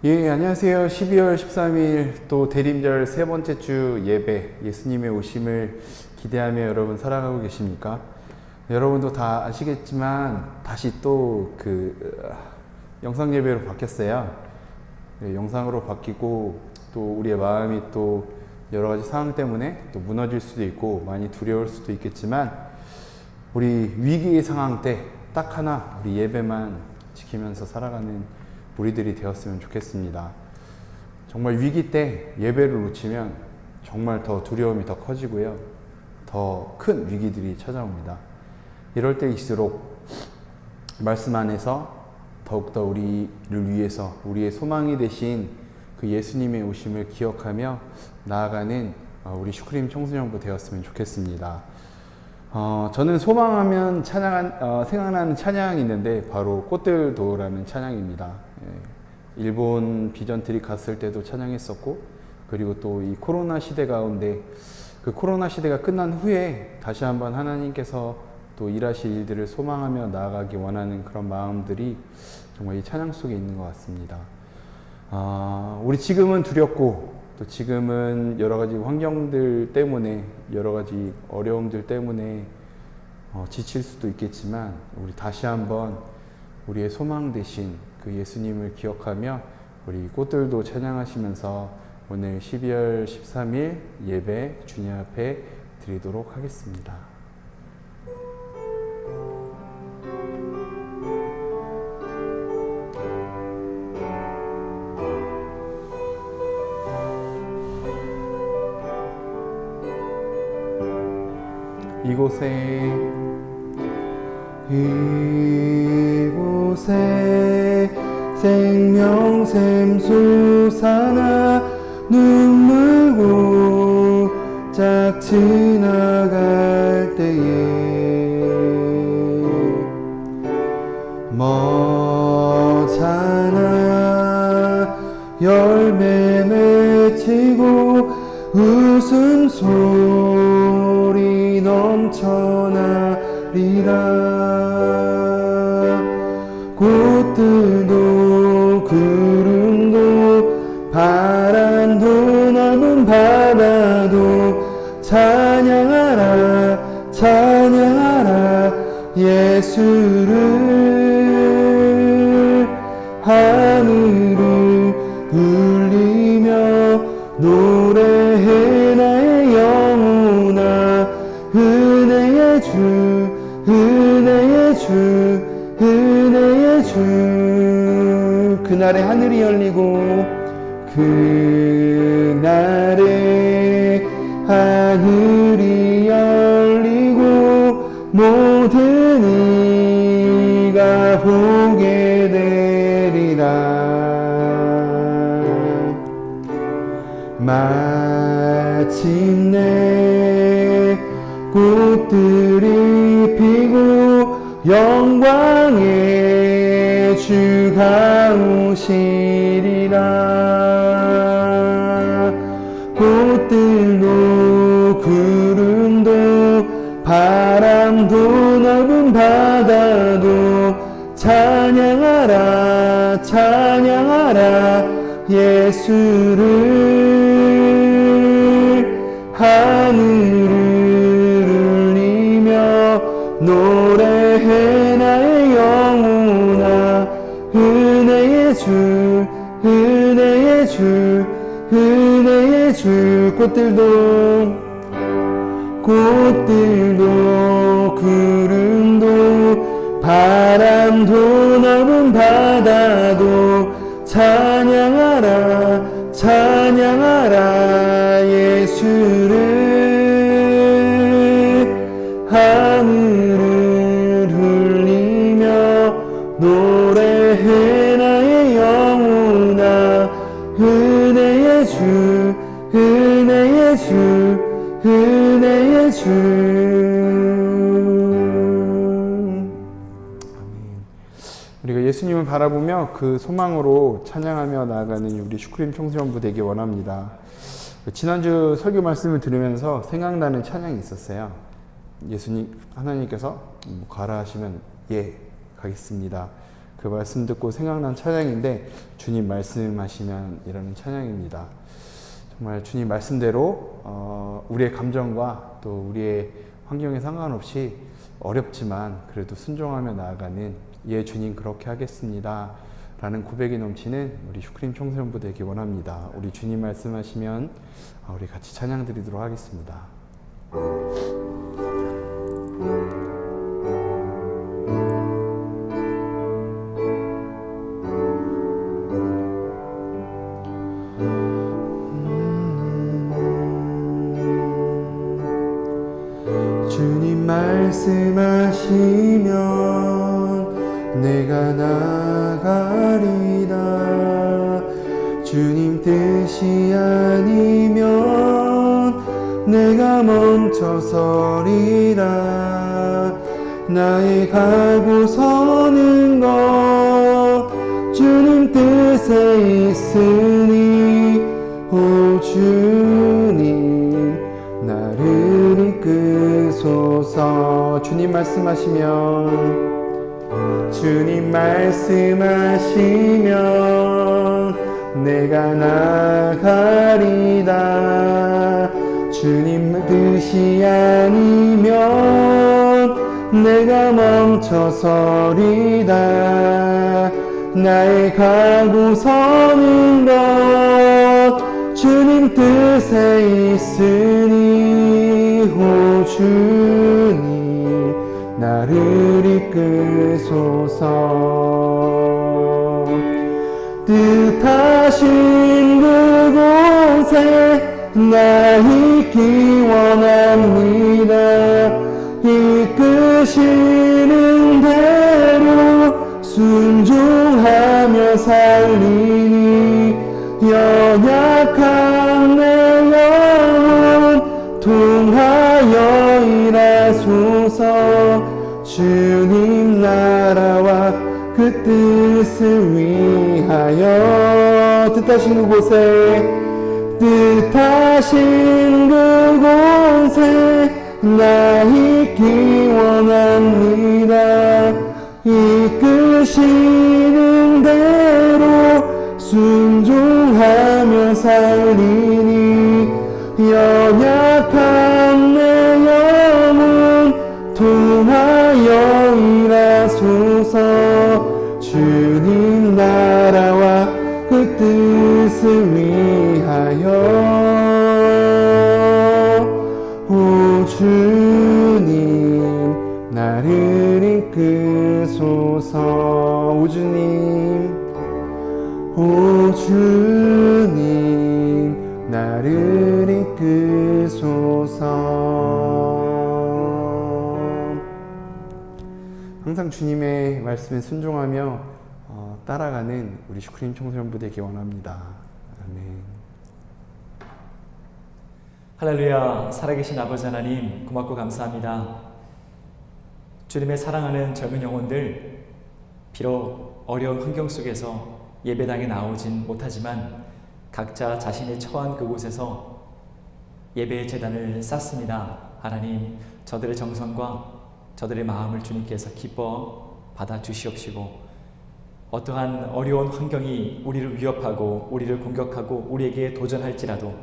예, 안녕하세요. 12월 13일 또 대림절 세 번째 주 예배, 예수님의 오심을 기대하며 여러분 살아가고 계십니까? 여러분도 다 아시겠지만 다시 또 영상 예배로 바뀌었어요. 네, 영상으로 바뀌고 또 우리의 마음이 또 여러 가지 상황 때문에 또 무너질 수도 있고 많이 두려울 수도 있겠지만 우리 위기의 상황 때 딱 하나 우리 예배만 지키면서 살아가는 우리들이 되었으면 좋겠습니다. 정말 위기 때 예배를 놓치면 정말 더 두려움이 더 커지고요. 더 큰 위기들이 찾아옵니다. 이럴 때일수록 말씀 안에서 더욱더 우리를 위해서 우리의 소망이 되신 그 예수님의 오심을 기억하며 나아가는 우리 슈크림 청소년부 되었으면 좋겠습니다. 저는 소망하면 생각나는 찬양이 있는데 바로 꽃들도라는 찬양입니다. 일본 비전 트립 갔을 때도 찬양했었고, 그리고 또 이 코로나 시대 가운데 그 코로나 시대가 끝난 후에 다시 한번 하나님께서 또 일하실 일들을 소망하며 나아가기 원하는 그런 마음들이 정말 이 찬양 속에 있는 것 같습니다. 우리 지금은 두렵고 또 지금은 여러 가지 환경들 때문에 여러 가지 어려움들 때문에 지칠 수도 있겠지만 우리 다시 한번 우리의 소망 되신 그 예수님을 기억하며 우리 꽃들도 찬양하시면서 오늘 12월 13일 예배 주님 앞에 드리도록 하겠습니다. 이곳에 생명샘 솟아나 눈물 고짝 지나갈 때에 머잖아 열매 맺히고 웃음소리 넘쳐나리라. 꽃들도 구름도 바람도 넓은 바다도 찬양하라 찬양하라 예수를. 하늘을 울리며 노래해 나의 영혼아 은혜의 주 은혜의 주 은혜의 주. 그날에 하늘이 열리고 그날에 하늘이 열리고 모든 이가 보게 되리라. 마침내 꽃들이 피고 영광의 주가 오시리라. 꽃들도 구름도 바람도 넓은 바다도 찬양하라 찬양하라 예수를. 하늘을 울리며 노래해 나의 영혼아 은혜의 주, 은혜의 주, 은혜의 주. 꽃들도 구름도 바람도 넓은 바다도 찬양하라, 찬양하라 예수를. 하늘을 울리며 노래해 나의 영혼아. 은혜의 주, 은혜의 주, 은혜의 주. 아멘. 우리가 예수님을 바라보며 그 소망으로 찬양하며 나아가는 우리 슈크림 청소년부 되기 원합니다. 지난주 설교 말씀을 들으면서 생각나는 찬양이 있었어요. 예수님, 하나님께서 가라 하시면 예, 가겠습니다. 그 말씀 듣고 생각난 찬양인데, 주님 말씀하시면 이라는 찬양입니다. 정말 주님 말씀대로 우리의 감정과 또 우리의 환경에 상관없이 어렵지만 그래도 순종하며 나아가는 예 주님 그렇게 하겠습니다 라는 고백이 넘치는 우리 슈크림 청소년부 되기 원합니다. 우리 주님 말씀하시면 우리 같이 찬양 드리도록 하겠습니다. 주님 말씀하시면 내가 나가리라. 주님 뜻이 아니면 내가 멈춰서리라. 나의 가고 서는 것 주님 뜻에 있으니 오 주님 나를 이끄소서. 주님 말씀하시면 주님 말씀하시면 내가 나가리다. 주님 뜻이 아니면 내가 멈춰서리다. 나의 가고 서는 것 주님 뜻에 있으니 오 주님 나를 이끄소서. 뜻하신 그곳에 나 있기 원합니다. 이끄시는 대로 순종하며 살리니 연약한 내 영혼 통하여 일하소서. 주님 나라와 그 뜻을 위하여 뜻하신 그곳에 나 있기 원합니다. 이끄시는 대로 순종하며 살리니 연약한 내 영혼 통하여 일하소서. 주님 나라와 그 뜻을 위하여 오 주님 나를 이끄소서. 오 주님 나를 이끄소서. 항상 주님의 말씀에 순종하며 따라가는 우리 슈크림 청소년부 되기 원합니다. 아멘. 할렐루야. 살아계신 아버지 하나님 고맙고 감사합니다. 주님의 사랑하는 젊은 영혼들, 비록 어려운 환경 속에서 예배당에 나오진 못하지만 각자 자신이 처한 그곳에서 예배의 제단을 쌓습니다. 하나님, 저들의 정성과 저들의 마음을 주님께서 기뻐 받아주시옵시고, 어떠한 어려운 환경이 우리를 위협하고 우리를 공격하고 우리에게 도전할지라도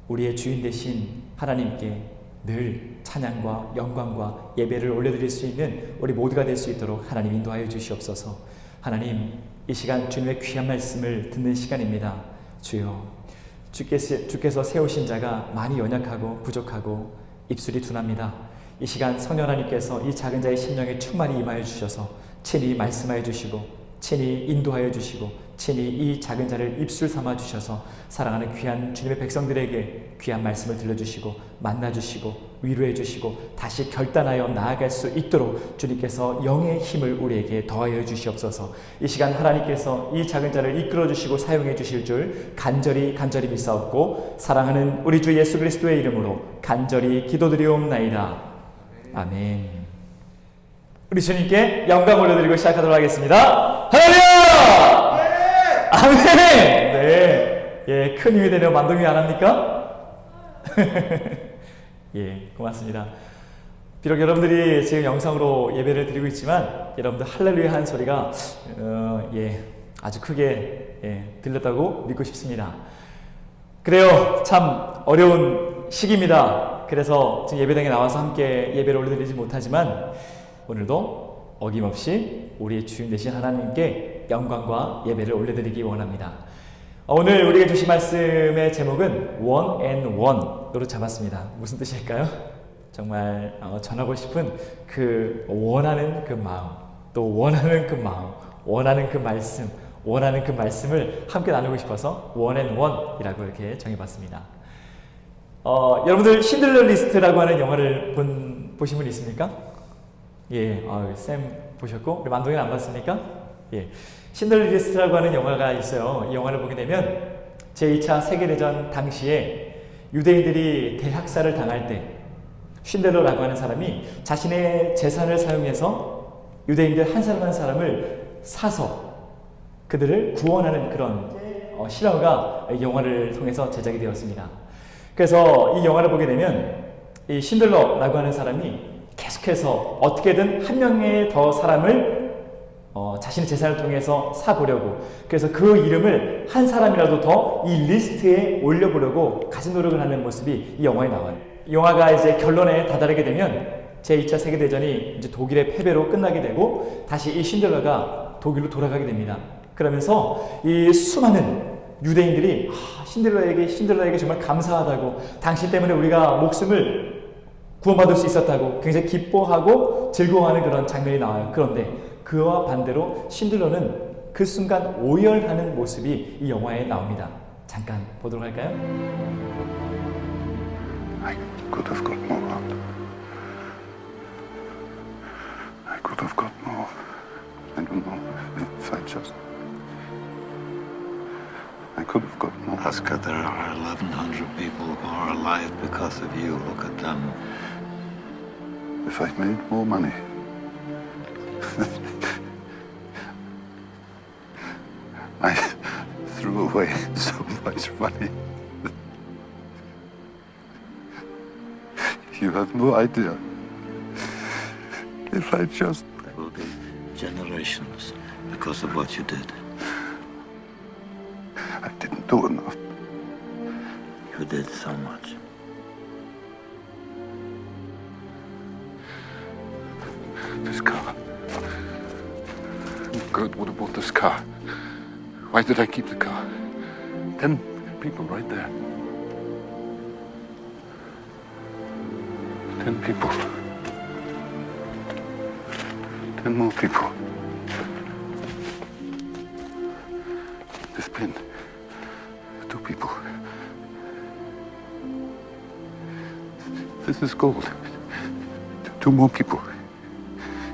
우리의 주인 되신 하나님께 늘 찬양과 영광과 예배를 올려드릴 수 있는 우리 모두가 될 수 있도록 하나님 인도하여 주시옵소서. 하나님, 이 시간 주님의 귀한 말씀을 듣는 시간입니다. 주여, 주께서 세우신 자가 많이 연약하고 부족하고 입술이 둔합니다. 이 시간 성령 하나님께서 이 작은 자의 심령에 충만히 임하여 주셔서 친히 말씀하여 주시고 친히 인도하여 주시고 친히 이 작은 자를 입술 삼아 주셔서 사랑하는 귀한 주님의 백성들에게 귀한 말씀을 들려주시고 만나주시고 위로해 주시고 다시 결단하여 나아갈 수 있도록 주님께서 영의 힘을 우리에게 더하여 주시옵소서. 이 시간 하나님께서 이 작은 자를 이끌어 주시고 사용해 주실 줄 간절히 믿사옵고 사랑하는 우리 주 예수 그리스도의 이름으로 간절히 기도드리옵나이다. 아멘. 우리 주님께 영광 올려드리고 시작하도록 하겠습니다. 할렐루야! 아멘! 네. 예, 큰 힘이 되려 만동이 안 합니까? 예, 고맙습니다. 비록 여러분들이 지금 영상으로 예배를 드리고 있지만 여러분들 할렐루야 하는 소리가 아주 크게 들렸다고 믿고 싶습니다. 그래요. 참 어려운 시기입니다. 그래서 지금 예배당에 나와서 함께 예배를 올려드리지 못하지만 오늘도 어김없이 우리의 주인 되신 하나님께 영광과 예배를 올려드리기 원합니다. 오늘 우리가 주신 말씀의 제목은 One and One으로 잡았습니다. 무슨 뜻일까요? 정말 전하고 싶은 그 원하는 그 마음, 또 원하는 그 마음, 원하는 그 말씀, 원하는 그 말씀을 함께 나누고 싶어서 One and One이라고 이렇게 정해봤습니다. 여러분들 신들러 리스트라고 하는 영화를 보신 분 있습니까? 예, 쌤 보셨고 우리 만동이는 안 봤습니까? 예, 신들러 리스트라고 하는 영화가 있어요. 이 영화를 보게 되면 제2차 세계대전 당시에 유대인들이 대학살을 당할 때 쉰들러라고 하는 사람이 자신의 재산을 사용해서 유대인들 한 사람 한 사람을 사서 그들을 구원하는 그런 실화가 이 영화를 통해서 제작이 되었습니다. 그래서 이 영화를 보게 되면 이 쉰들러라고 하는 사람이 계속해서 어떻게든 한 명의 더 사람을 자신의 재산을 통해서 사보려고, 그래서 그 이름을 한 사람이라도 더 이 리스트에 올려보려고 가진 노력을 하는 모습이 이 영화에 나와요. 이 영화가 이제 결론에 다다르게 되면 제2차 세계대전이 이제 독일의 패배로 끝나게 되고 다시 이 신들러가 독일로 돌아가게 됩니다. 그러면서 이 수많은 유대인들이 신들러에게 정말 감사하다고, 당신 때문에 우리가 목숨을 구원받을 수 있었다고 굉장히 기뻐하고 즐거워하는 그런 장면이 나와요. 그런데 그와 반대로 신들러는 그 순간 오열하는 모습이 이 영화에 나옵니다. 잠깐 보도록 할까요? I could have got more. I could have got more. I don't know if I just... I could have got more. Oscar, there are 1,100 people who are alive because of you. Look at them. If I'd made more money. I threw away so much money. You have no idea. If I just... There will be generations because of what you did. I didn't do enough. You did so much. This car. Kurt would have bought this car. Why did I keep the car? 10 people right there. 10 people. 10 more people. This pin. 2 people. This is gold. 2 more people.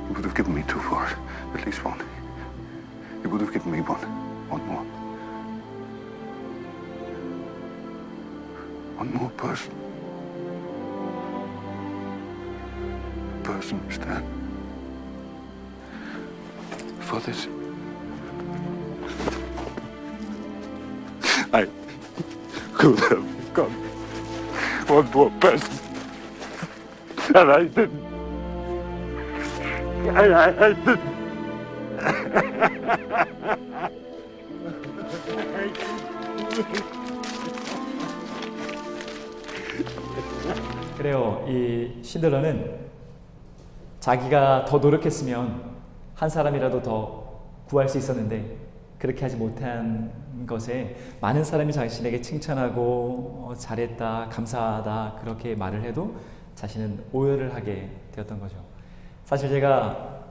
He would have given me 2 for it. At least 1. He would have given me 1. 1 more. 1 more person. Person stand for this. I could have got 1 more person. And I didn't. And I didn't. 그래요. 이 신들러는 자기가 더 노력했으면 한 사람이라도 더 구할 수 있었는데 그렇게 하지 못한 것에 많은 사람이 자신에게 칭찬하고 잘했다, 감사하다 그렇게 말을 해도 자신은 오열을 하게 되었던 거죠. 사실 제가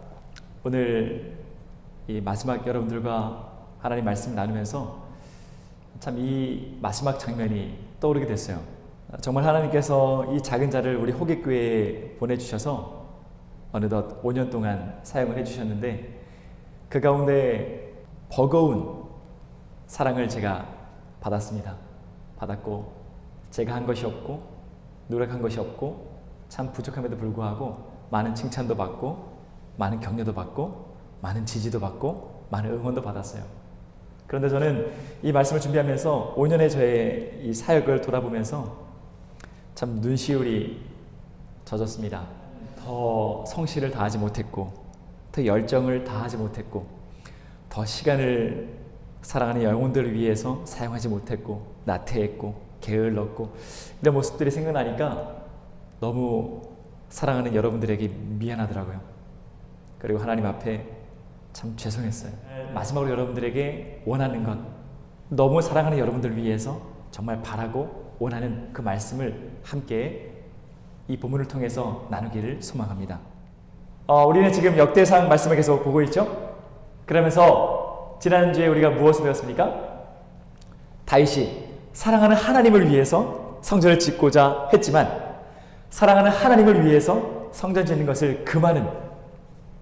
오늘 이 마지막 여러분들과 하나님 말씀 나누면서 참 이 마지막 장면이 떠오르게 됐어요. 정말 하나님께서 이 작은 자를 우리 호객교회에 보내주셔서 어느덧 5년 동안 사용을 해주셨는데 그 가운데 버거운 사랑을 제가 받았고 제가 한 것이 없고 노력한 것이 없고 참 부족함에도 불구하고 많은 칭찬도 받고 많은 격려도 받고 많은 지지도 받고 많은 응원도 받았어요. 그런데 저는 이 말씀을 준비하면서 5년의 저의 이 사역을 돌아보면서 참 눈시울이 젖었습니다. 더 성실을 다하지 못했고 더 열정을 다하지 못했고 더 시간을 사랑하는 영혼들을 위해서 사용하지 못했고 나태했고 게을렀고 이런 모습들이 생각나니까 너무 사랑하는 여러분들에게 미안하더라고요. 그리고 하나님 앞에 참 죄송했어요. 마지막으로 여러분들에게 원하는 것, 너무 사랑하는 여러분들 위해서 정말 바라고 원하는 그 말씀을 함께 이 본문을 통해서 나누기를 소망합니다. 우리는 지금 역대상 말씀을 계속 보고 있죠? 그러면서 지난주에 우리가 무엇을 배웠습니까? 다윗이 사랑하는 하나님을 위해서 성전을 짓고자 했지만 사랑하는 하나님을 위해서 성전 짓는 것을 금하는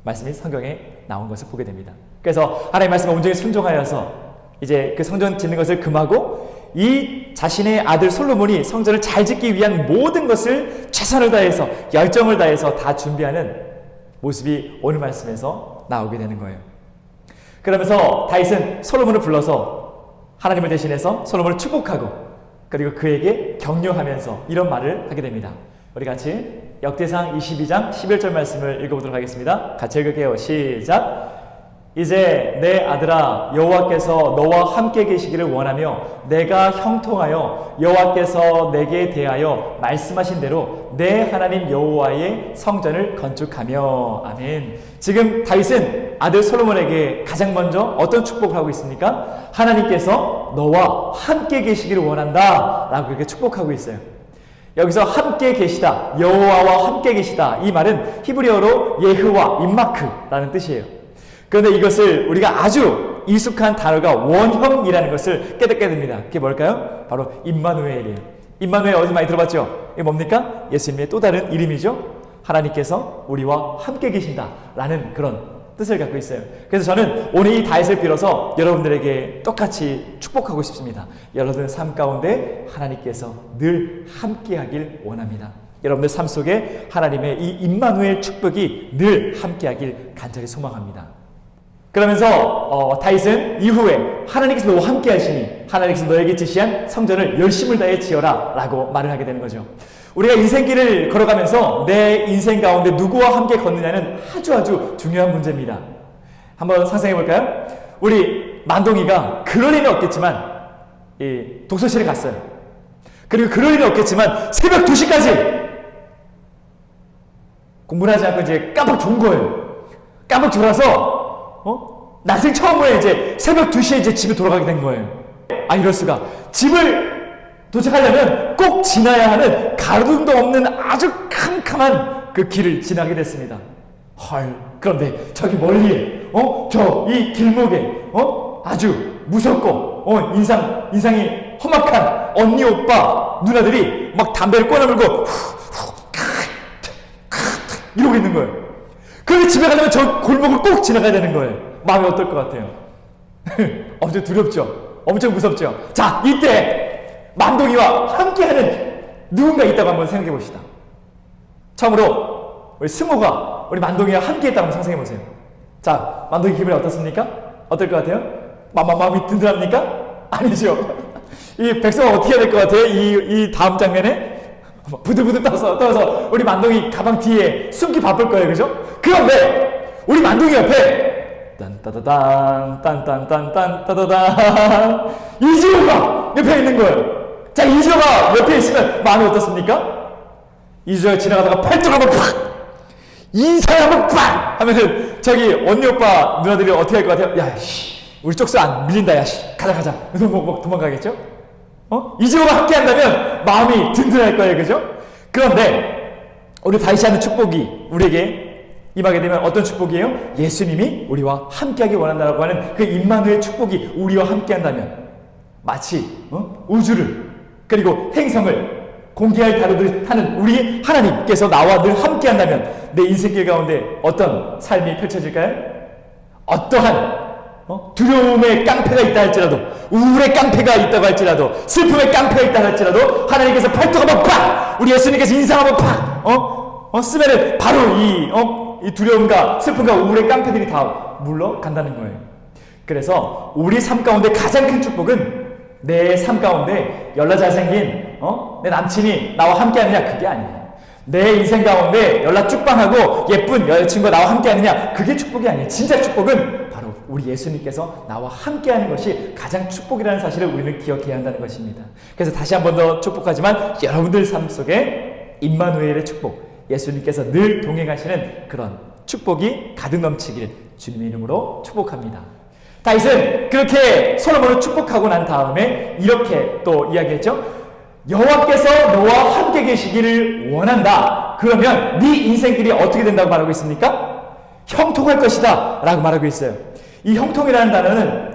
말씀이 성경에 나온 것을 보게 됩니다. 그래서 하나님의 말씀에 온전히 순종하여서 이제 그 성전 짓는 것을 금하고 이 자신의 아들 솔로몬이 성전을 잘 짓기 위한 모든 것을 최선을 다해서 열정을 다해서 다 준비하는 모습이 오늘 말씀에서 나오게 되는 거예요. 그러면서 다윗은 솔로몬을 불러서 하나님을 대신해서 솔로몬을 축복하고 그리고 그에게 격려하면서 이런 말을 하게 됩니다. 우리 같이 역대상 22장 11절 말씀을 읽어보도록 하겠습니다. 같이 읽을게요. 시작. 이제 내 아들아 여호와께서 너와 함께 계시기를 원하며 내가 형통하여 여호와께서 내게 대하여 말씀하신 대로 내 하나님 여호와의 성전을 건축하며. 아멘. 지금 다윗은 아들 솔로몬에게 가장 먼저 어떤 축복을 하고 있습니까? 하나님께서 너와 함께 계시기를 원한다 라고 이렇게 축복하고 있어요. 여기서 함께 계시다, 여호와와 함께 계시다, 이 말은 히브리어로 예흐와 임마크라는 뜻이에요. 그런데 이것을 우리가 아주 익숙한 단어가 원형이라는 것을 깨닫게 됩니다. 그게 뭘까요? 바로 임마누엘이에요. 임마누엘 어디서 많이 들어봤죠? 이게 뭡니까? 예수님의 또 다른 이름이죠. 하나님께서 우리와 함께 계신다라는 그런 뜻을 갖고 있어요. 그래서 저는 오늘 이 다윗을 빌어서 여러분들에게 똑같이 축복하고 싶습니다. 여러분의 삶 가운데 하나님께서 늘 함께하길 원합니다. 여러분들 삶 속에 하나님의 이 임마누엘 축복이 늘 함께하길 간절히 소망합니다. 그러면서 다윗은 이후에 하나님께서 너와 함께 하시니 하나님께서 너에게 지시한 성전을 열심을 다해 지어라 라고 말을 하게 되는 거죠. 우리가 인생길을 걸어가면서 내 인생 가운데 누구와 함께 걷느냐는 아주 중요한 문제입니다. 한번 상상해 볼까요? 우리 만동이가 그럴 리는 없겠지만 이 독서실에 갔어요. 그리고 그럴 리는 없겠지만 새벽 2시까지 공부를 하지 않고 이제 깜빡 졸은 거예요. 깜빡 졸아서 난생 처음으로 이제 새벽 2시에 이제 집에 돌아가게 된 거예요. 아, 이럴 수가. 집을 도착하려면 꼭 지나야 하는 가로등도 없는 아주 캄캄한 그 길을 지나게 됐습니다. 헐. 그런데 저기 멀리에 저 이 길목에 아주 무섭고 인상이 험악한 언니 오빠 누나들이 막 담배를 꺼내물고 이러고 있는 거예요. 그런데 집에 가려면 저 골목을 꼭 지나가야 되는 거예요. 마음이 어떨 것 같아요? 엄청 두렵죠? 엄청 무섭죠? 자, 이때 만동이와 함께하는 누군가 있다고 한번 생각해 봅시다. 처음으로 우리 승호가 우리 만동이와 함께했다고 한번 상상해 보세요. 자, 만동이 기분이 어떻습니까? 어떨 것 같아요? 마음이 든든합니까? 아니죠. 이 백성은 어떻게 해야 될 것 같아요? 이 다음 장면에 부들부들 떠서 우리 만동이 가방 뒤에 숨기 바쁠 거예요, 그죠? 그런데 우리 만동이 옆에 딴따다단 딴딴딴딴 따다단 이지호가 옆에 있는 거예요. 자, 이지호가 옆에 있으면 마음이 어떻습니까? 이지호가 지나가다가 팔뚝 한번 팍 인사에 한번 팍 하면은 저기 언니 오빠 누나들이 어떻게 할 것 같아요? 야, 씨, 우리 쪽수 안 밀린다, 야, 가자. 그래서 도망가겠죠? 이재호가 함께 한다면 마음이 든든할 거예요, 그죠? 그런데 우리 다윗이 하는 축복이 우리에게 임하게 되면 어떤 축복이에요? 예수님이 우리와 함께하기 원한다라고 하는 그 임마누엘 축복이 우리와 함께한다면 마치 우주를 그리고 행성을 공기를 다루듯 하는 우리 하나님께서 나와 늘 함께한다면 내 인생길 가운데 어떤 삶이 펼쳐질까요? 어떠한 두려움의 깡패가 있다 할지라도, 우울의 깡패가 있다고 할지라도, 슬픔의 깡패가 있다 할지라도 하나님께서 팔뚝 한번 팍! 우리 예수님께서 인상 한번 팍! 쓰면은 바로 이 두려움과 슬픔과 우울의 깡패들이 다 물러간다는 거예요. 그래서 우리 삶 가운데 가장 큰 축복은 내 삶 가운데 연라 잘생긴 내 남친이 나와 함께하느냐, 그게 아니에요. 내 인생 가운데 연락 쭉방하고 예쁜 여자친구가 나와 함께하느냐, 그게 축복이 아니에요. 진짜 축복은 바로 우리 예수님께서 나와 함께하는 것이 가장 축복이라는 사실을 우리는 기억해야 한다는 것입니다. 그래서 다시 한 번 더 축복하지만 여러분들 삶 속에 임마누엘의 축복, 예수님께서 늘 동행하시는 그런 축복이 가득 넘치길 주님의 이름으로 축복합니다. 다윗은 그렇게 솔로몬을 축복하고 난 다음에 이렇게 또 이야기했죠. 여호와께서 너와 함께 계시기를 원한다. 그러면 네 인생길이 어떻게 된다고 말하고 있습니까? 형통할 것이다 라고 말하고 있어요. 이 형통이라는 단어는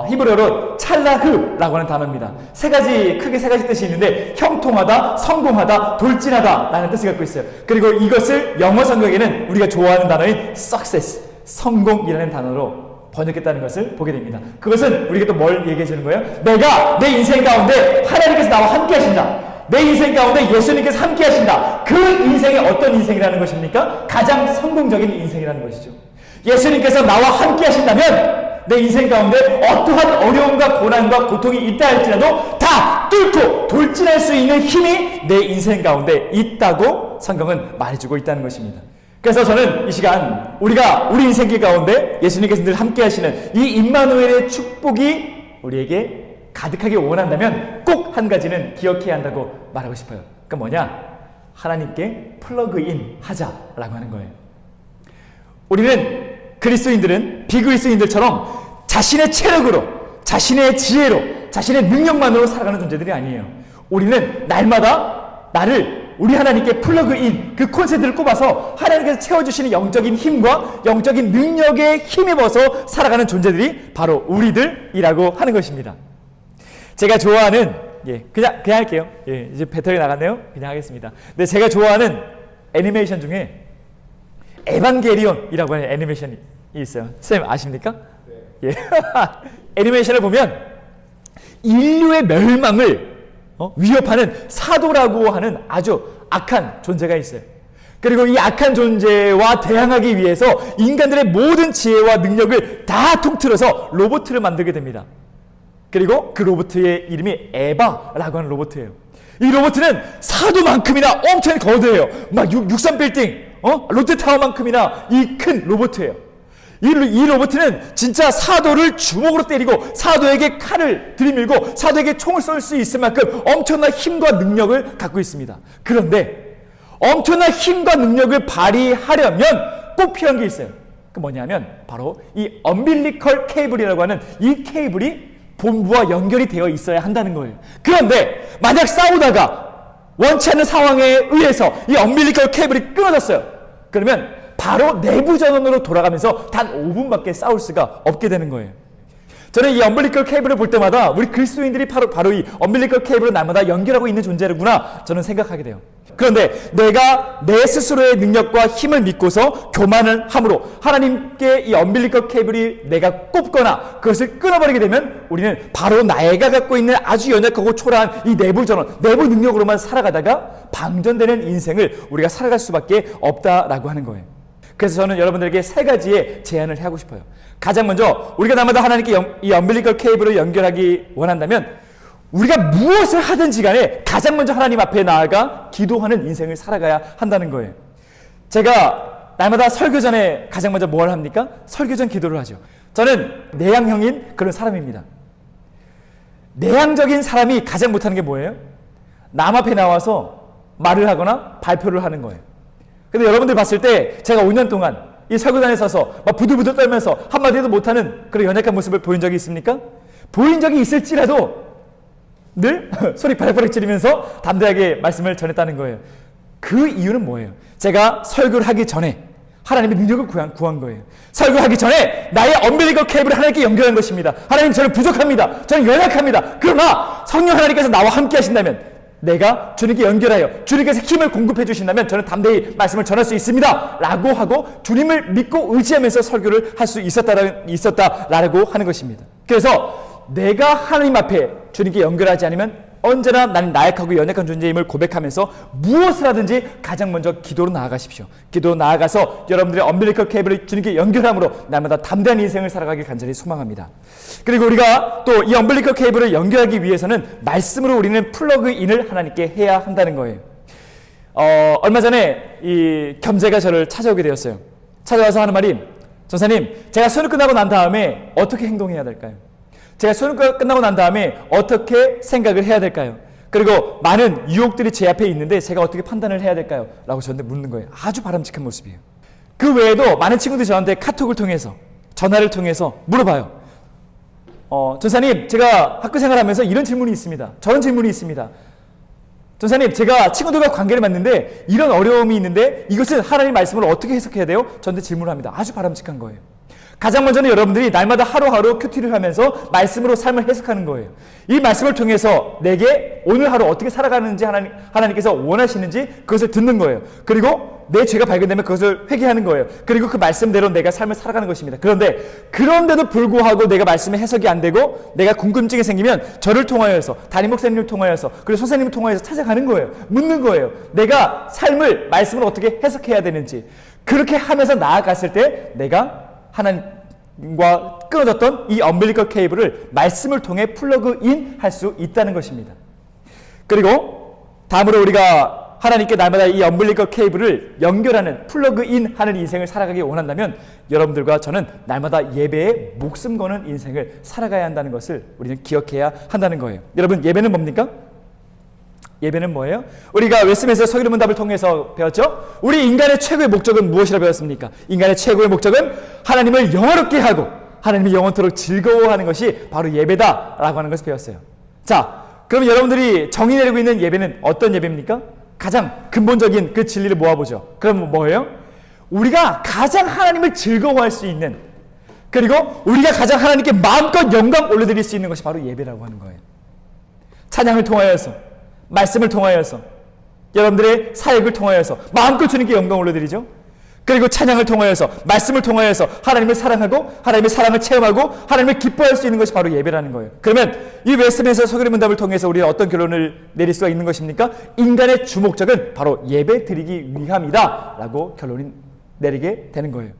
히브리어로 찰라흐라고 하는 단어입니다. 크게 세 가지 뜻이 있는데 형통하다, 성공하다, 돌진하다 라는 뜻을 갖고 있어요. 그리고 이것을 영어 성경에는 우리가 좋아하는 단어인 success, 성공이라는 단어로 번역했다는 것을 보게 됩니다. 그것은 우리가 또 뭘 얘기해 주는 거예요? 내가 내 인생 가운데 하나님께서 나와 함께 하신다. 내 인생 가운데 예수님께서 함께 하신다. 그 인생이 어떤 인생이라는 것입니까? 가장 성공적인 인생이라는 것이죠. 예수님께서 나와 함께 하신다면 내 인생 가운데 어떠한 어려움과 고난과 고통이 있다 할지라도 다 뚫고 돌진할 수 있는 힘이 내 인생 가운데 있다고 성경은 말해주고 있다는 것입니다. 그래서 저는 이 시간 우리 인생길 가운데 예수님께서 늘 함께 하시는 이 임마누엘의 축복이 우리에게 가득하게 원한다면 꼭 한 가지는 기억해야 한다고 말하고 싶어요. 그러니까 뭐냐? 하나님께 플러그인 하자라고 하는 거예요. 우리는 그리스도인들은 비그리스도인들처럼 자신의 체력으로, 자신의 지혜로, 자신의 능력만으로 살아가는 존재들이 아니에요. 우리는 날마다 우리 하나님께 플러그인 그 콘센트를 꼽아서 하나님께서 채워주시는 영적인 힘과 영적인 능력에 힘입어서 살아가는 존재들이 바로 우리들이라고 하는 것입니다. 제가 좋아하는 그냥 할게요. 이제 배터리 나갔네요. 그냥 하겠습니다. 근데 제가 좋아하는 애니메이션 중에 에반게리온이라고 하는 애니메이션이 있어요. 쌤 아십니까? 네. 애니메이션을 보면 인류의 멸망을 위협하는 사도라고 하는 아주 악한 존재가 있어요. 그리고 이 악한 존재와 대항하기 위해서 인간들의 모든 지혜와 능력을 다 통틀어서 로봇을 만들게 됩니다. 그리고 그 로봇의 이름이 에바라고 하는 로봇이에요. 이 로봇은 사도만큼이나 엄청 거대해요. 막 63빌딩, 롯데타워만큼이나 이 큰 로봇이에요. 이 로봇은 진짜 사도를 주먹으로 때리고 사도에게 칼을 들이밀고 사도에게 총을 쏠 수 있을 만큼 엄청난 힘과 능력을 갖고 있습니다. 그런데 엄청난 힘과 능력을 발휘하려면 꼭 필요한 게 있어요. 그 뭐냐면 바로 이 엄빌리컬 케이블이라고 하는 이 케이블이 본부와 연결이 되어 있어야 한다는 거예요. 그런데 만약 싸우다가 원치 않는 상황에 의해서 이 엄빌리컬 케이블이 끊어졌어요. 그러면 바로 내부 전원으로 돌아가면서 단 5분밖에 싸울 수가 없게 되는 거예요. 저는 이 엄빌리컬 케이블을 볼 때마다 우리 그리스도인들이 바로 이 엄빌리컬 케이블을 날마다 연결하고 있는 존재구나 저는 생각하게 돼요. 그런데 내가 내 스스로의 능력과 힘을 믿고서 교만을 함으로 하나님께 이 엄빌리컬 케이블이 내가 꼽거나 그것을 끊어버리게 되면 우리는 바로 나이가 갖고 있는 아주 연약하고 초라한 이 내부 전원, 내부 능력으로만 살아가다가 방전되는 인생을 우리가 살아갈 수밖에 없다라고 하는 거예요. 그래서 저는 여러분들에게 세 가지의 제안을 하고 싶어요. 가장 먼저 우리가 날마다 하나님께 이 엄빌리컬 케이블을 연결하기 원한다면 우리가 무엇을 하든지 간에 가장 먼저 하나님 앞에 나아가 기도하는 인생을 살아가야 한다는 거예요. 제가 날마다 설교 전에 가장 먼저 뭘 합니까? 설교 전 기도를 하죠. 저는 내향형인 그런 사람입니다. 내향적인 사람이 가장 못하는 게 뭐예요? 남 앞에 나와서 말을 하거나 발표를 하는 거예요. 근데 여러분들 봤을 때 제가 5년 동안 이 설교단에 서서 막 부들부들 떨면서 한마디도 못하는 그런 연약한 모습을 보인 적이 있습니까? 보인 적이 있을지라도 늘 소리 바락바락 지르면서 담대하게 말씀을 전했다는 거예요. 그 이유는 뭐예요? 제가 설교를 하기 전에 하나님의 능력을 구한 거예요. 설교하기 전에 나의 엄빌리컬 케이블을 하나님께 연결한 것입니다. 하나님, 저는 부족합니다. 저는 연약합니다. 그러나 성령 하나님께서 나와 함께 하신다면, 내가 주님께 연결하여 주님께서 힘을 공급해 주신다면 저는 담대히 말씀을 전할 수 있습니다 라고 하고 주님을 믿고 의지하면서 설교를 할 수 있었다라고 하는 것입니다. 그래서 내가 하나님 앞에 주님께 연결하지 않으면 언제나 나는 나약하고 연약한 존재임을 고백하면서 무엇을 하든지 가장 먼저 기도로 나아가십시오. 기도로 나아가서 여러분들의 엄빌리컬 케이블을 주님께 연결함으로 날마다 담대한 인생을 살아가길 간절히 소망합니다. 그리고 우리가 또 이 엄빌리컬 케이블을 연결하기 위해서는 말씀으로 우리는 플러그인을 하나님께 해야 한다는 거예요. 얼마 전에 이 겸재가 저를 찾아오게 되었어요. 찾아와서 하는 말이, 전사님, 제가 수능 끝나고 난 다음에 어떻게 행동해야 될까요? 제가 수능 끝나고 난 다음에 어떻게 생각을 해야 될까요? 그리고 많은 유혹들이 제 앞에 있는데 제가 어떻게 판단을 해야 될까요? 라고 저한테 묻는 거예요. 아주 바람직한 모습이에요. 그 외에도 많은 친구들이 저한테 카톡을 통해서, 전화를 통해서 물어봐요. 전사님, 제가 학교 생활하면서 이런 질문이 있습니다. 저런 질문이 있습니다. 전사님, 제가 친구들과 관계를 맺는데 이런 어려움이 있는데 이것은 하나님의 말씀을 어떻게 해석해야 돼요? 저한테 질문을 합니다. 아주 바람직한 거예요. 가장 먼저는 여러분들이 날마다 하루하루 큐티를 하면서 말씀으로 삶을 해석하는 거예요. 이 말씀을 통해서 내게 오늘 하루 어떻게 살아가는지 하나님께서 원하시는지 그것을 듣는 거예요. 그리고 내 죄가 발견되면 그것을 회개하는 거예요. 그리고 그 말씀대로 내가 삶을 살아가는 것입니다. 그런데도 불구하고 내가 말씀의 해석이 안 되고 내가 궁금증이 생기면 저를 통하여서, 담임 목사님을 통하여서, 그리고 선생님을 통하여서 찾아가는 거예요. 묻는 거예요. 내가 삶을 말씀을 어떻게 해석해야 되는지. 그렇게 하면서 나아갔을 때 내가 하나님과 끊어졌던 이 엄빌리컬 케이블을 말씀을 통해 플러그인 할 수 있다는 것입니다. 그리고 다음으로 우리가 하나님께 날마다 이 엄빌리컬 케이블을 연결하는, 플러그인 하는 인생을 살아가기 원한다면 여러분들과 저는 날마다 예배에 목숨 거는 인생을 살아가야 한다는 것을 우리는 기억해야 한다는 거예요. 여러분, 예배는 뭡니까? 예배는 뭐예요? 우리가 웨스트민스터 서기문답을 통해서 배웠죠? 우리 인간의 최고의 목적은 무엇이라 배웠습니까? 인간의 최고의 목적은 하나님을 영화롭게 하고 하나님이 영원토록 즐거워하는 것이 바로 예배다라고 하는 것을 배웠어요. 자, 그럼 여러분들이 정의 내리고 있는 예배는 어떤 예배입니까? 가장 근본적인 그 진리를 모아보죠. 그럼 뭐예요? 우리가 가장 하나님을 즐거워할 수 있는, 그리고 우리가 가장 하나님께 마음껏 영광 올려드릴 수 있는 것이 바로 예배라고 하는 거예요. 찬양을 통하여서, 말씀을 통하여서, 여러분들의 사역을 통하여서 마음껏 주님께 영광을 올려드리죠. 그리고 찬양을 통하여서, 말씀을 통하여서 하나님을 사랑하고 하나님의 사랑을 체험하고 하나님을 기뻐할 수 있는 것이 바로 예배라는 거예요. 그러면 이 웨스트민스터 서기문답을 통해서 우리가 어떤 결론을 내릴 수가 있는 것입니까? 인간의 주목적은 바로 예배 드리기 위함이다 라고 결론을 내리게 되는 거예요.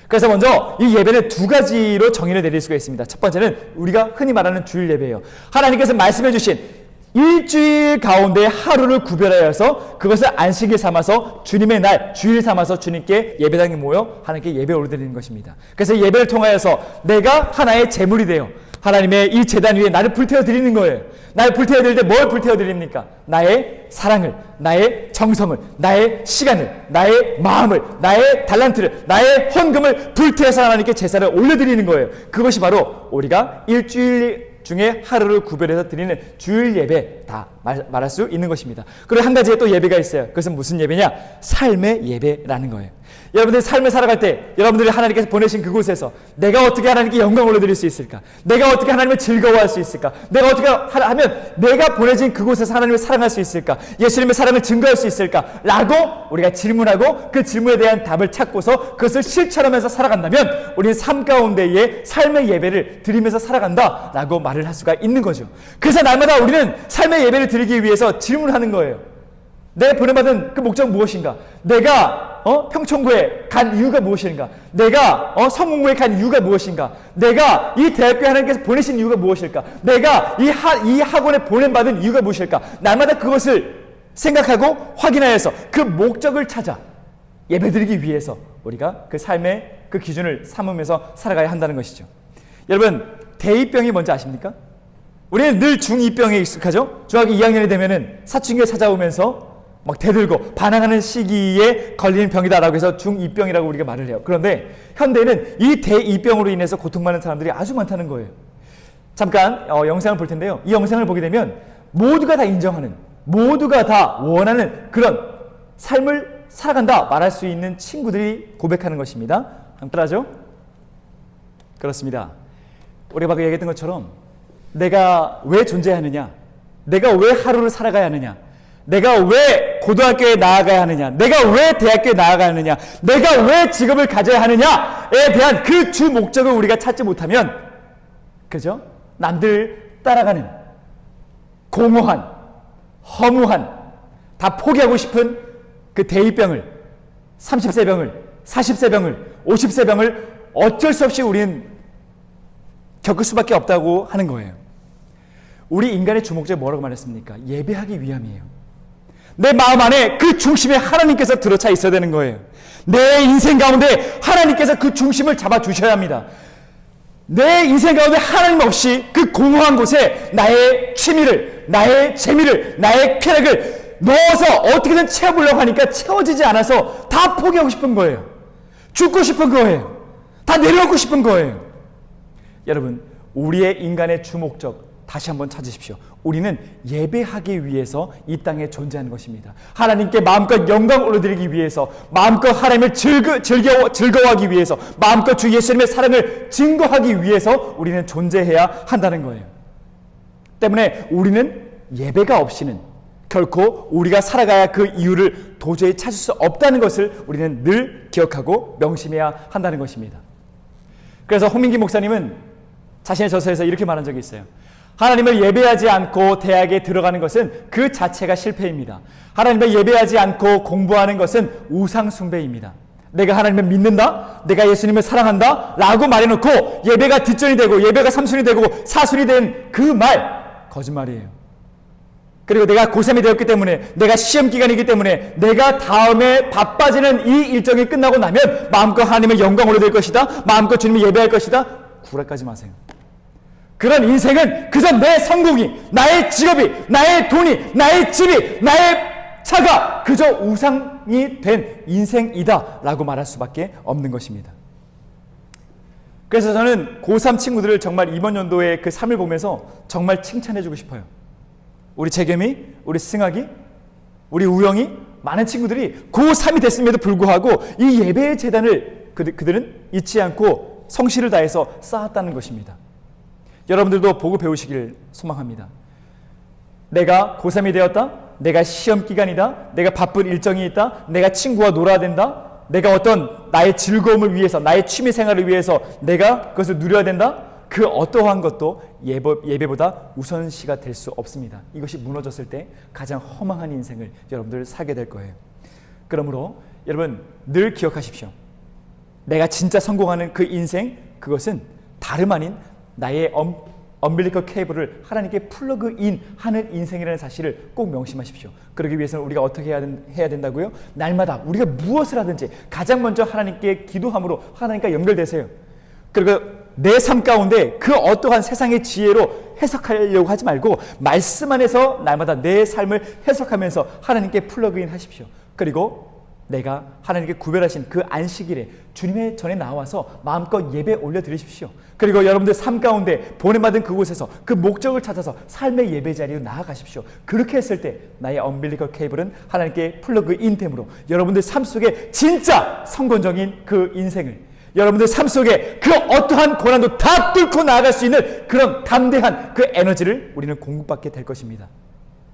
그래서 먼저 이 예배는 두 가지로 정의를 내릴 수가 있습니다. 첫 번째는 우리가 흔히 말하는 주일 예배예요. 하나님께서 말씀해 주신 일주일 가운데 하루를 구별하여서 그것을 안식일 삼아서 주님의 날, 주일 삼아서 주님께 예배당에 모여 하나님께 예배 올려드리는 것입니다. 그래서 예배를 통하여서 내가 하나의 제물이 되어 하나님의 이 제단 위에 나를 불태워 드리는 거예요. 나를 불태워 드릴 때 뭘 불태워 드립니까? 나의 사랑을, 나의 정성을, 나의 시간을, 나의 마음을, 나의 달란트를, 나의 헌금을 불태워서 하나님께 제사를 올려드리는 거예요. 그것이 바로 우리가 일주일 중에 하루를 구별해서 드리는 주일 예배 다 말할 수 있는 것입니다. 그리고 한 가지의 또 예배가 있어요. 그것은 무슨 예배냐? 삶의 예배라는 거예요. 여러분들이 삶을 살아갈 때 여러분들이 하나님께서 보내신 그곳에서 내가 어떻게 하나님께 영광을 올려드릴 수 있을까? 내가 어떻게 하나님을 즐거워할 수 있을까? 내가 어떻게 하면 내가 보내진 그곳에서 하나님을 사랑할 수 있을까? 예수님의 사랑을 증거할 수 있을까? 라고 우리가 질문하고 그 질문에 대한 답을 찾고서 그것을 실천하면서 살아간다면 우리는 삶 가운데에 삶의 예배를 드리면서 살아간다 라고 말을 할 수가 있는 거죠. 그래서 날마다 우리는 삶의 예배를 드리기 위해서 질문하는 거예요. 내가 보내받은 그 목적은 무엇인가? 내가 평촌구에 간 이유가 무엇인가? 내가 성공부에 간 이유가 무엇인가? 내가 이 대학교에 하나님께서 보내신 이유가 무엇일까? 내가 이 학원에 보냄받은 이유가 무엇일까? 날마다 그것을 생각하고 확인하여서 그 목적을 찾아 예배드리기 위해서 우리가 그 삶의 그 기준을 삼으면서 살아가야 한다는 것이죠. 여러분, 대2병이 뭔지 아십니까? 우리는 늘 중2병에 익숙하죠? 중학교 2학년이 되면은 사춘기가 찾아오면서 막 대들고 반항하는 시기에 걸리는 병이다라고 해서 중2병이라고 우리가 말을 해요. 그런데 현대에는 이 대2병으로 인해서 고통받는 사람들이 아주 많다는 거예요. 잠깐 영상을 볼 텐데요. 이 영상을 보게 되면 모두가 다 인정하는, 모두가 다 원하는 그런 삶을 살아간다 말할 수 있는 친구들이 고백하는 것입니다. 한번 따라하죠? 그렇습니다. 우리가 방금 얘기했던 것처럼 내가 왜 존재하느냐, 내가 왜 하루를 살아가야 하느냐, 내가 왜 고등학교에 나아가야 하느냐, 내가 왜 대학교에 나아가야 하느냐, 내가 왜 직업을 가져야 하느냐에 대한 그 주 목적을 우리가 찾지 못하면, 그죠? 남들 따라가는 공허한, 허무한, 다 포기하고 싶은 그 대2병을, 30세 병을, 40세 병을, 50세 병을 어쩔 수 없이 우리는 겪을 수밖에 없다고 하는 거예요. 우리 인간의 주목적이 뭐라고 말했습니까? 예배하기 위함이에요. 내 마음 안에 그 중심에 하나님께서 들어차 있어야 되는 거예요. 내 인생 가운데 하나님께서 그 중심을 잡아주셔야 합니다. 내 인생 가운데 하나님 없이 그 공허한 곳에 나의 취미를, 나의 재미를, 나의 쾌락을 넣어서 어떻게든 채워보려고 하니까 채워지지 않아서 다 포기하고 싶은 거예요. 죽고 싶은 거예요. 다 내려놓고 싶은 거예요. 여러분, 우리의 인간의 주목적 다시 한번 찾으십시오. 우리는 예배하기 위해서 이 땅에 존재하는 것입니다. 하나님께 마음껏 영광 올려드리기 위해서, 마음껏 하나님을 즐거워하기 위해서, 마음껏 주 예수님의 사랑을 증거하기 위해서 우리는 존재해야 한다는 거예요. 때문에 우리는 예배가 없이는 결코 우리가 살아가야 그 이유를 도저히 찾을 수 없다는 것을 우리는 늘 기억하고 명심해야 한다는 것입니다. 그래서 홍민기 목사님은 자신의 저서에서 이렇게 말한 적이 있어요. 하나님을 예배하지 않고 대학에 들어가는 것은 그 자체가 실패입니다. 하나님을 예배하지 않고 공부하는 것은 우상 숭배입니다. 내가 하나님을 믿는다, 내가 예수님을 사랑한다 라고 말해놓고 예배가 뒷전이 되고 예배가 삼순이 되고 사순이 된 그 말 거짓말이에요. 그리고 내가 고3이 되었기 때문에, 내가 시험 기간이기 때문에, 내가 다음에 바빠지는 이 일정이 끝나고 나면 마음껏 하나님의 영광 올려드릴 것이다, 마음껏 주님을 예배할 것이다, 구라까지 마세요. 그런 인생은 그저 내 성공이, 나의 직업이, 나의 돈이, 나의 집이, 나의 차가 그저 우상이 된 인생이다 라고 말할 수밖에 없는 것입니다. 그래서 저는 고3 친구들을 정말 이번 연도에 그 삶을 보면서 정말 칭찬해주고 싶어요. 우리 재겸이, 우리 승학이, 우리 우영이, 많은 친구들이 고3이 됐음에도 불구하고 이 예배의 재단을 그들은 잊지 않고 성실을 다해서 쌓았다는 것입니다. 여러분들도 보고 배우시길 소망합니다. 내가 고3이 되었다, 내가 시험 기간이다, 내가 바쁜 일정이 있다, 내가 친구와 놀아야 된다, 내가 어떤 나의 즐거움을 위해서, 나의 취미 생활을 위해서 내가 그것을 누려야 된다, 그 어떠한 것도 예배보다 우선시가 될 수 없습니다. 이것이 무너졌을 때 가장 허망한 인생을 여러분들 살게 될 거예요. 그러므로 여러분 늘 기억하십시오. 내가 진짜 성공하는 그 인생, 그것은 다름 아닌 나의 엄빌리컬 케이블을 하나님께 플러그인 하는 인생이라는 사실을 꼭 명심하십시오. 그러기 위해서는 우리가 어떻게 해야 된다고요? 날마다 우리가 무엇을 하든지 가장 먼저 하나님께 기도함으로 하나님과 연결되세요. 그리고 내 삶 가운데 그 어떠한 세상의 지혜로 해석하려고 하지 말고 말씀 안에서 날마다 내 삶을 해석하면서 하나님께 플러그인 하십시오. 그리고 내가 하나님께 구별하신 그 안식일에 주님의 전에 나와서 마음껏 예배 올려드리십시오. 그리고 여러분들 삶 가운데 보내받은 그곳에서 그 목적을 찾아서 삶의 예배 자리로 나아가십시오. 그렇게 했을 때 나의 엄빌리컬 케이블은 하나님께 플러그인 됨으로 여러분들 삶 속에 진짜 성공적인 그 인생을, 여러분들 삶 속에 그 어떠한 고난도 다 뚫고 나아갈 수 있는 그런 담대한 그 에너지를 우리는 공급받게 될 것입니다.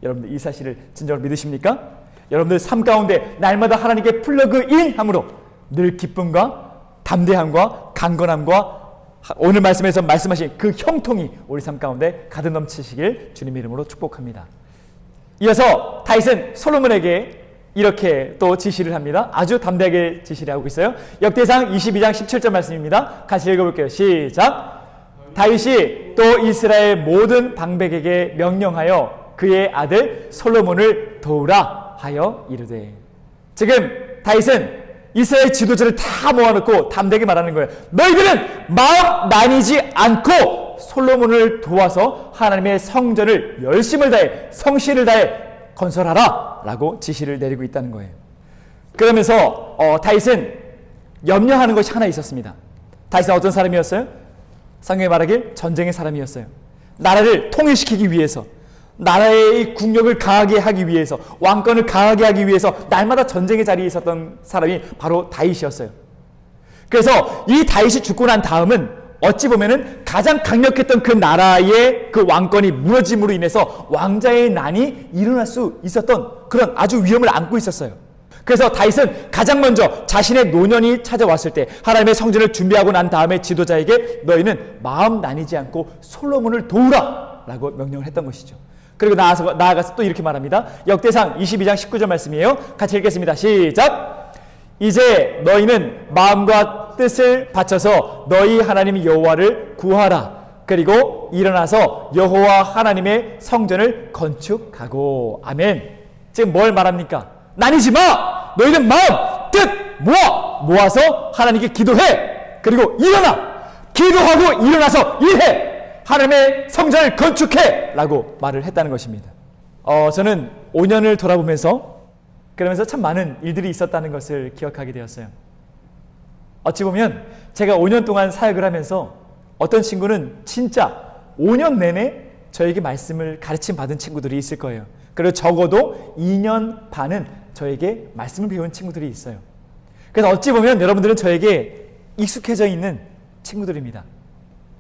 여러분들 이 사실을 진정으로 믿으십니까? 여러분들 삶 가운데 날마다 하나님께 플러그인함으로 늘 기쁨과 담대함과 강건함과 오늘 말씀에서 말씀하신 그 형통이 우리 삶 가운데 가득 넘치시길 주님의 이름으로 축복합니다. 이어서 다윗은 솔로몬에게 이렇게 또 지시를 합니다. 아주 담대하게 지시를 하고 있어요. 역대상 22장 17절 말씀입니다. 같이 읽어볼게요. 시작. 다윗이 또 이스라엘 모든 방백에게 명령하여 그의 아들 솔로몬을 도우라 하여 이르되. 지금 다윗은 이스라엘 지도자를 다 모아놓고 담대하게 말하는 거예요. 너희들은 마음 나뉘지 않고 솔로몬을 도와서 하나님의 성전을 열심을 다해 성실을 다해 건설하라 라고 지시를 내리고 있다는 거예요. 그러면서 다윗은 염려하는 것이 하나 있었습니다. 다윗은 어떤 사람이었어요? 성경에 말하길 전쟁의 사람이었어요. 나라를 통일시키기 위해서, 나라의 국력을 강하게 하기 위해서, 왕권을 강하게 하기 위해서 날마다 전쟁의 자리에 있었던 사람이 바로 다윗이었어요. 그래서 이 다윗이 죽고 난 다음은 어찌 보면은 가장 강력했던 그 나라의 그 왕권이 무너짐으로 인해서 왕자의 난이 일어날 수 있었던 그런 아주 위험을 안고 있었어요. 그래서 다윗은 가장 먼저 자신의 노년이 찾아왔을 때 하나님의 성전을 준비하고 난 다음에 지도자에게 너희는 마음 나뉘지 않고 솔로몬을 도우라 라고 명령을 했던 것이죠. 그리고 나아가서 또 이렇게 말합니다. 역대상 22장 19절 말씀이에요. 같이 읽겠습니다. 시작! 이제 너희는 마음과 뜻을 바쳐서 너희 하나님 여호와를 구하라. 그리고 일어나서 여호와 하나님의 성전을 건축하고. 아멘. 지금 뭘 말합니까? 나뉘지 마! 너희는 마음, 뜻 모아서 하나님께 기도해! 그리고 일어나! 기도하고 일어나서 일해! 하나님의 성전을 건축해! 라고 말을 했다는 것입니다. 저는 5년을 돌아보면서 그러면서 참 많은 일들이 있었다는 것을 기억하게 되었어요. 어찌 보면 제가 5년 동안 사역을 하면서 어떤 친구는 진짜 5년 내내 저에게 말씀을 가르침 받은 친구들이 있을 거예요. 그리고 적어도 2년 반은 저에게 말씀을 배운 친구들이 있어요. 그래서 어찌 보면 여러분들은 저에게 익숙해져 있는 친구들입니다.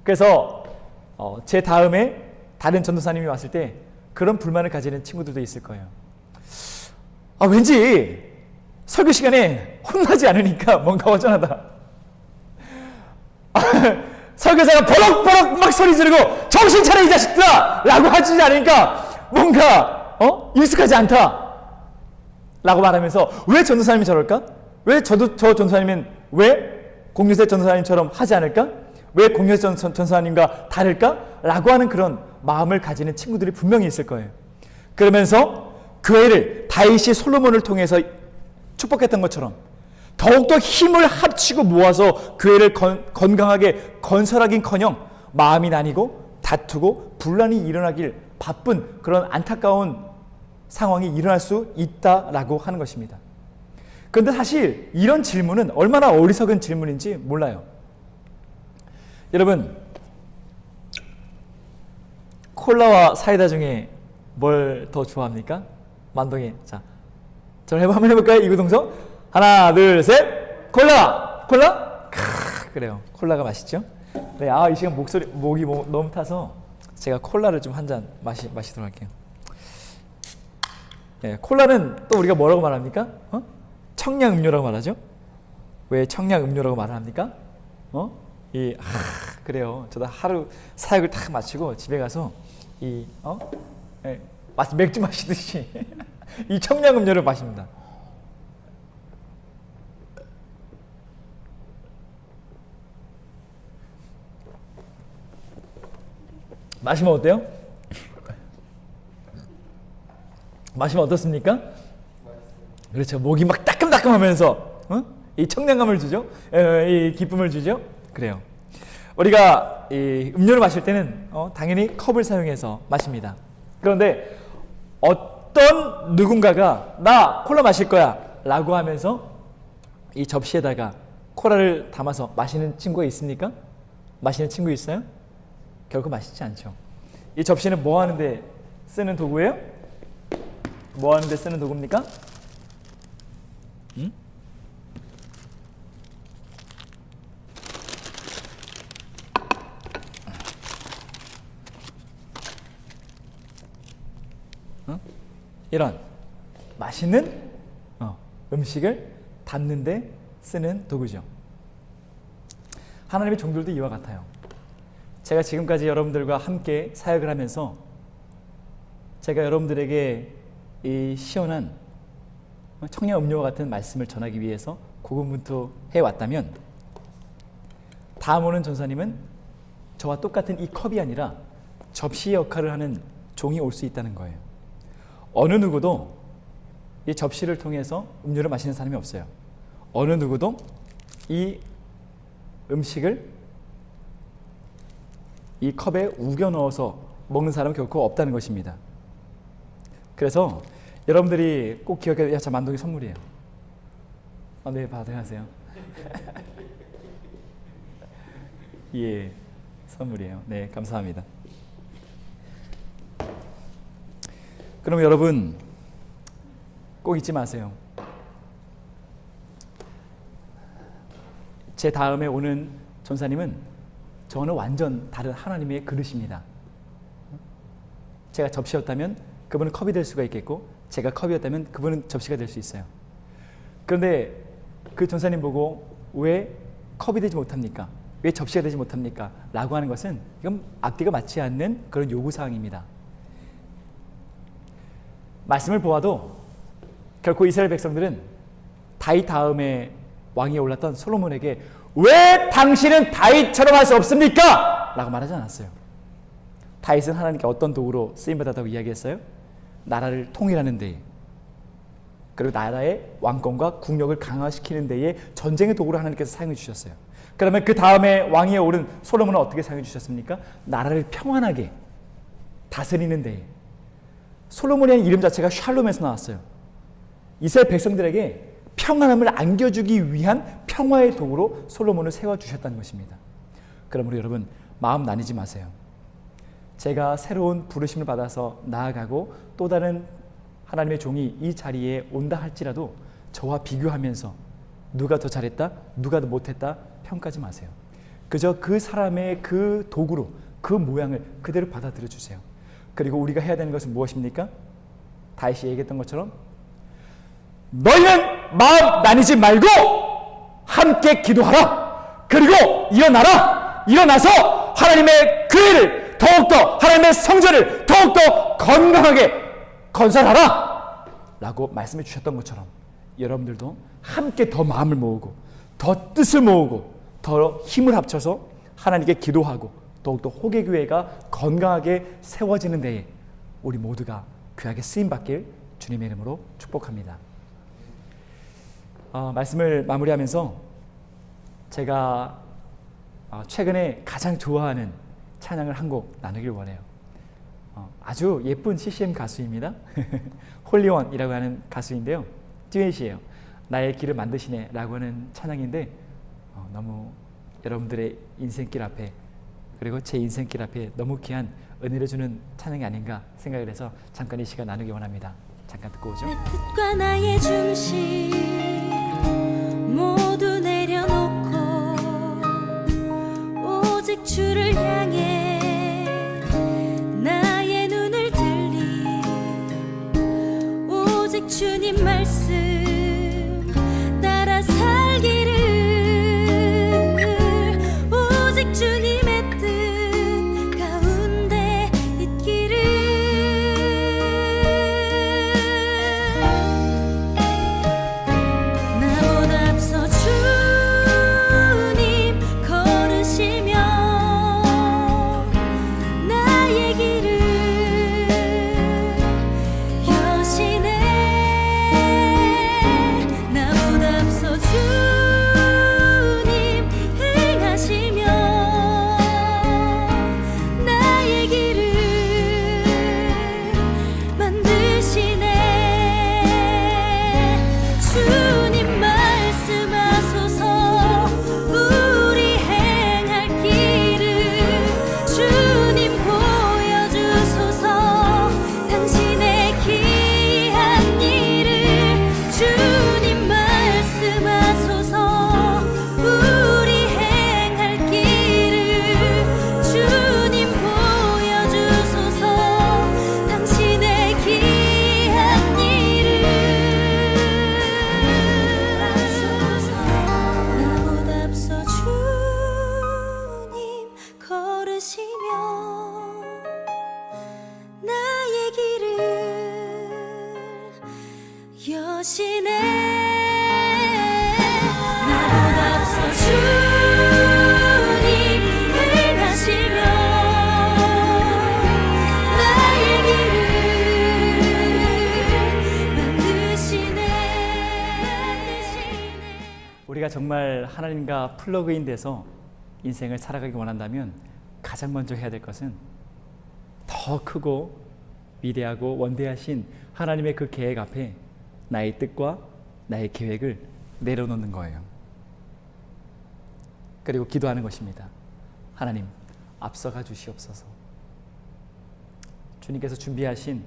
그래서 제 다음에 다른 전도사님이 왔을 때 그런 불만을 가지는 친구들도 있을 거예요. 왠지 설교 시간에 혼나지 않으니까 뭔가 허전하다. 설교자가 버럭버럭 막 소리 지르고 정신 차려 이 자식들아! 라고 하지 않으니까 뭔가 익숙하지 않다 라고 말하면서 왜 전도사님이 저럴까? 왜 저 전도사님은 왜 공유세 전도사님처럼 하지 않을까? 왜 공유세 전도사님과 다를까? 라고 하는 그런 마음을 가지는 친구들이 분명히 있을 거예요. 그러면서 교회를 다윗이 솔로몬을 통해서 축복했던 것처럼 더욱더 힘을 합치고 모아서 교회를 건강하게 건설하긴커녕 마음이 나뉘고 다투고 분란이 일어나길 바쁜 그런 안타까운 상황이 일어날 수 있다라고 하는 것입니다. 그런데 사실 이런 질문은 얼마나 어리석은 질문인지 몰라요. 여러분, 콜라와 사이다 중에 뭘 더 좋아합니까? 만동이. 자, 저는 한번 해볼까요? 이구동성. 하나, 둘, 셋. 콜라! 그래요. 콜라가 맛있죠? 네, 이 시간 목이 너무 타서 제가 콜라를 좀 한 잔 마시도록 할게요. 네, 콜라는 또 우리가 뭐라고 말합니까? 청량 음료라고 말하죠? 왜 청량 음료라고 말을 합니까? 그래요. 저도 하루 사역을 딱 마치고 집에 가서 마치 맥주 마시듯이 이 청량 음료를 마십니다. 마시면 어때요? 마시면 어떻습니까? 그렇죠. 목이 막 따끔따끔하면서 이 청량감을 주죠. 이 기쁨을 주죠. 그래요. 우리가 이 음료를 마실 때는 당연히 컵을 사용해서 마십니다. 그런데 어떤 누군가가 나 콜라 마실 거야 라고 하면서 이 접시에다가 콜라를 담아서 마시는 친구가 있습니까? 마시는 친구 있어요? 결코 마시지 않죠. 이 접시는 뭐 하는데 쓰는 도구예요? 뭐 하는데 쓰는 도구입니까? 이런 맛있는 음식을 담는 데 쓰는 도구죠. 하나님의 종들도 이와 같아요. 제가 지금까지 여러분들과 함께 사역을 하면서 제가 여러분들에게 이 시원한 청량 음료와 같은 말씀을 전하기 위해서 고군분투해 왔다면 다음 오는 전사님은 저와 똑같은 이 컵이 아니라 접시의 역할을 하는 종이 올 수 있다는 거예요. 어느 누구도 이 접시를 통해서 음료를 마시는 사람이 없어요. 어느 누구도 이 음식을 이 컵에 우겨 넣어서 먹는 사람은 결코 없다는 것입니다. 그래서 여러분들이 꼭 기억해야 돼요. 저 만동이 선물이에요. 네, 받으세요. 예, 선물이에요. 네, 감사합니다. 그럼 여러분 꼭 잊지 마세요. 제 다음에 오는 전사님은 저는 완전 다른 하나님의 그릇입니다. 제가 접시였다면 그분은 컵이 될 수가 있겠고, 제가 컵이었다면 그분은 접시가 될 수 있어요. 그런데 그 전사님 보고 왜 컵이 되지 못합니까? 왜 접시가 되지 못합니까? 라고 하는 것은 이건 앞뒤가 맞지 않는 그런 요구사항입니다. 말씀을 보아도 결코 이스라엘 백성들은 다윗 다음에 왕위에 올랐던 솔로몬에게 왜 당신은 다윗처럼 할 수 없습니까? 라고 말하지 않았어요. 다윗은 하나님께 어떤 도구로 쓰임받았다고 이야기했어요? 나라를 통일하는 데에, 그리고 나라의 왕권과 국력을 강화시키는 데에 전쟁의 도구로 하나님께서 사용해 주셨어요. 그러면 그 다음에 왕위에 오른 솔로몬은 어떻게 사용해 주셨습니까? 나라를 평안하게 다스리는 데에. 솔로몬이라는 이름 자체가 샬롬에서 나왔어요. 이스라엘 백성들에게 평안함을 안겨주기 위한 평화의 도구로 솔로몬을 세워주셨다는 것입니다. 그러므로 여러분 마음 나뉘지 마세요. 제가 새로운 부르심을 받아서 나아가고 또 다른 하나님의 종이 이 자리에 온다 할지라도 저와 비교하면서 누가 더 잘했다, 누가 더 못했다 평가하지 마세요. 그저 그 사람의 그 도구로 그 모양을 그대로 받아들여 주세요. 그리고 우리가 해야 되는 것은 무엇입니까? 다윗이 얘기했던 것처럼 너희는 마음 나뉘지 말고 함께 기도하라. 그리고 일어나라. 일어나서 하나님의 교회를 더욱더, 하나님의 성전을 더욱더 건강하게 건설하라 라고 말씀해 주셨던 것처럼 여러분들도 함께 더 마음을 모으고 더 뜻을 모으고 더 힘을 합쳐서 하나님께 기도하고 더욱더 호계교회가 건강하게 세워지는 데에 우리 모두가 귀하게 쓰임받길 주님의 이름으로 축복합니다. 말씀을 마무리하면서 제가 최근에 가장 좋아하는 찬양을 한 곡 나누길 원해요. 아주 예쁜 CCM 가수입니다. 홀리원이라고 하는 가수인데요. 듀엣이에요. 나의 길을 만드시네 라고 하는 찬양인데 너무 여러분들의 인생길 앞에, 그리고 제 인생길 앞에 너무 귀한 은혜를 주는 찬양이 아닌가 생각을 해서 잠깐 이 시간 나누기 원합니다. 잠깐 듣고 오죠. 내 뜻과 나의 중심 모두 내려놓고 오직 주를 향해 나의 눈을 들리 오직 주님 말씀 따라 살기를 오직 주님의 뜻 가운데 있기를 나보다 앞서 주님 걸으시며 나의 길을 여시네 나보다 앞서 주님 행하시며 나의 길을 만드시네 주님 말씀하소서 우리 행할 길을 주님 보여주소서 당신의 귀한 일을 주님 말씀하소서 우리 행할 길을 주님 보여주소서 당신의 귀한 일을 나보다 앞서 주님 걸으시며 나의 길을 여시네 나보다 앞서 주님 행하시며 나의 길을 만드시네 우리가 정말 하나님과 플러그인 돼서 인생을 살아가기 원한다면 가장 먼저 해야 될 것은 더 크고 위대하고 원대하신 하나님의 그 계획 앞에 나의 뜻과 나의 계획을 내려놓는 거예요. 그리고 기도하는 것입니다. 하나님, 앞서가 주시옵소서. 주님께서 준비하신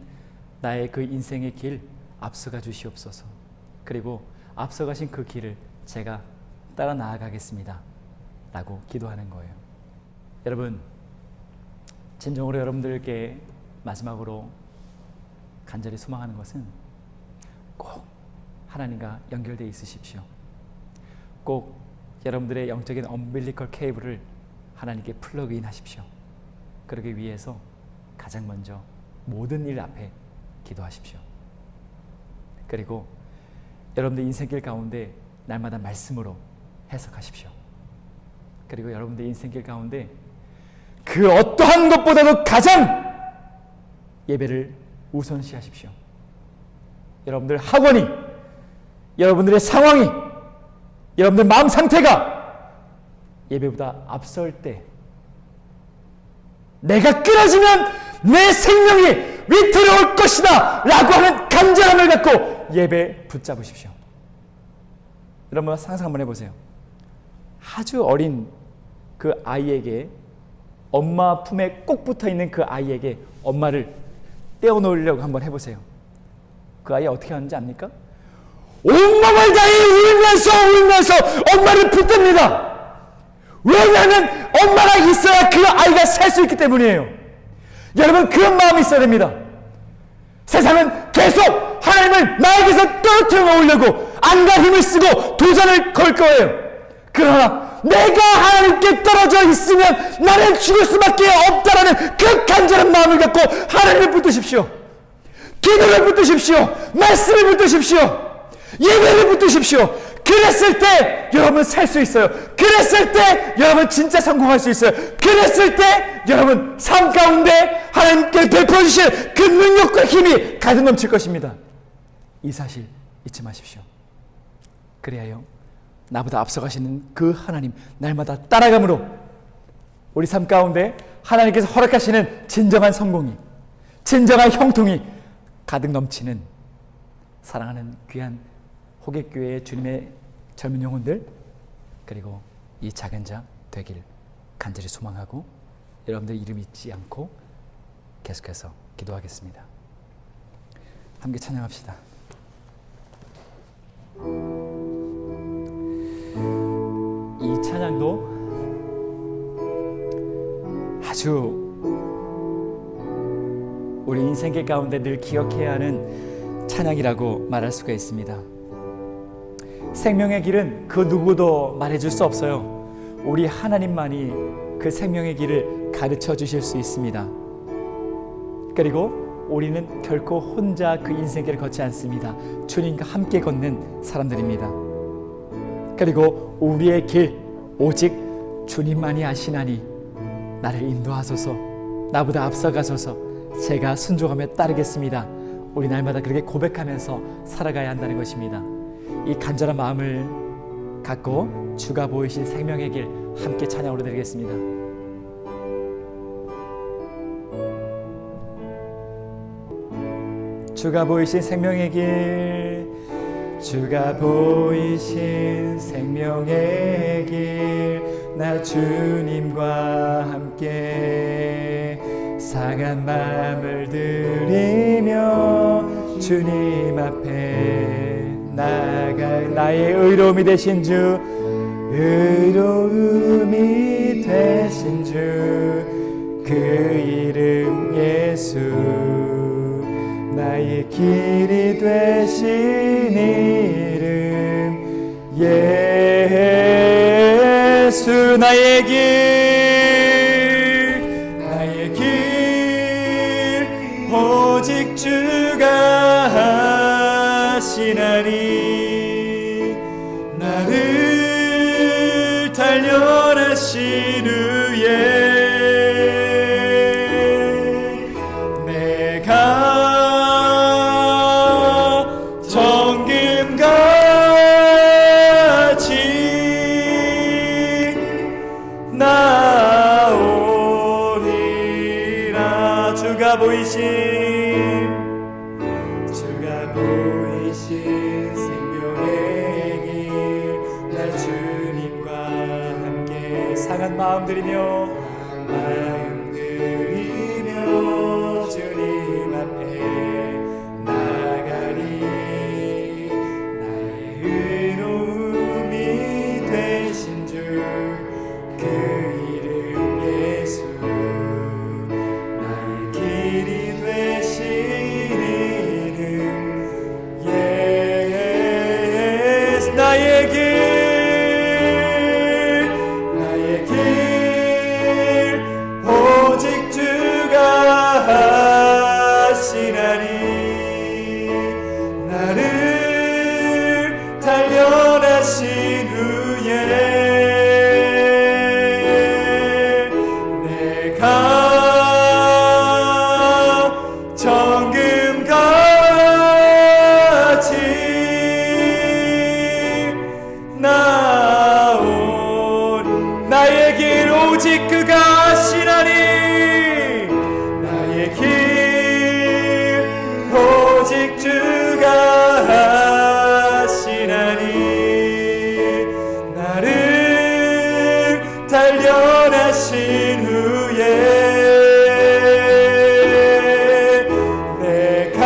나의 그 인생의 길 앞서가 주시옵소서. 그리고 앞서가신 그 길을 제가 따라 나아가겠습니다 라고 기도하는 거예요. 여러분, 진정으로 여러분들께 마지막으로 간절히 소망하는 것은 꼭 하나님과 연결되어 있으십시오. 꼭 여러분들의 영적인 엄빌리컬 케이블을 하나님께 플러그인 하십시오. 그러기 위해서 가장 먼저 모든 일 앞에 기도하십시오. 그리고 여러분들 인생길 가운데 날마다 말씀으로 해석하십시오. 그리고 여러분들 인생길 가운데 그 어떠한 것보다도 가장 예배를 우선시하십시오. 여러분들 학원이, 여러분들의 상황이, 여러분들 마음 상태가 예배보다 앞설 때 내가 끊어지면 내 생명이 위태로울 것이다 라고 하는 간절함을 갖고 예배 붙잡으십시오. 여러분 상상 한번 해보세요. 아주 어린 그 아이에게, 엄마 품에 꼭 붙어있는 그 아이에게 엄마를 떼어놓으려고 한번 해보세요. 그 아이 어떻게 하는지 압니까? 온몸을 다해 울면서 엄마를 붙듭니다. 왜냐하면 엄마가 있어야 그 아이가 살 수 있기 때문이에요. 여러분, 그런 마음이 있어야 됩니다. 세상은 계속 하나님을 나에게서 떨어뜨려 놓으려고 안간 힘을 쓰고 도전을 걸 거예요. 그러나 내가 하나님께 떨어져 있으면 나는 죽을 수밖에 없다라는 그 간절한 마음을 갖고 하나님을 붙드십시오. 기도를 붙드십시오. 말씀을 붙드십시오. 예배를 붙드십시오. 그랬을 때 여러분 살 수 있어요. 그랬을 때 여러분 진짜 성공할 수 있어요. 그랬을 때 여러분 삶 가운데 하나님께 베풀어주실 그 능력과 힘이 가득 넘칠 것입니다. 이 사실 잊지 마십시오. 그래야요, 나보다 앞서가시는 그 하나님 날마다 따라감으로 우리 삶 가운데 하나님께서 허락하시는 진정한 성공이, 진정한 형통이 가득 넘치는 사랑하는 귀한 호객교회의 주님의 젊은 영혼들, 그리고 이 작은 자 되길 간절히 소망하고 여러분들 이름 잊지 않고 계속해서 기도하겠습니다. 함께 찬양합시다. 이 찬양도 아주 우리 인생길 가운데 늘 기억해야 하는 찬양이라고 말할 수가 있습니다. 생명의 길은 그 누구도 말해줄 수 없어요. 우리 하나님만이 그 생명의 길을 가르쳐 주실 수 있습니다. 그리고 우리는 결코 혼자 그 인생길을 걷지 않습니다. 주님과 함께 걷는 사람들입니다. 그리고 우리의 길 오직 주님만이 아시나니 나를 인도하소서, 나보다 앞서가소서, 제가 순종하며 따르겠습니다. 우리 날마다 그렇게 고백하면서 살아가야 한다는 것입니다. 이 간절한 마음을 갖고 주가 보이신 생명의 길 함께 찬양으로 드리겠습니다. 주가 보이신 생명의 길, 주가 보이신 생명의 길, 나 주님과 함께 상한 마음을 드리며 주님 앞에 나아가 나의 의로움이 되신 주, 의로움이 되신 주, 그 이름 예수, 나의 길이 되신 이름 예수, 나의 길 오직 주가 하시나니 나를 단련하신 후에 나오리라 주가 보이신 생명의 길 날 주님과 함께 상한 마음 들이며 주님 앞에 나가리 나의 의로움이 되신 주 그 이름 예수 나의 길이 되신 이름 예수 나의 길 오직 주가 하시나니 나를 단련하신 후에 내가 정금같이 나온 나의 길 오직 그가 하시나니 나의 길 오직 주가 하시나니 나를 단련하신 후에 내가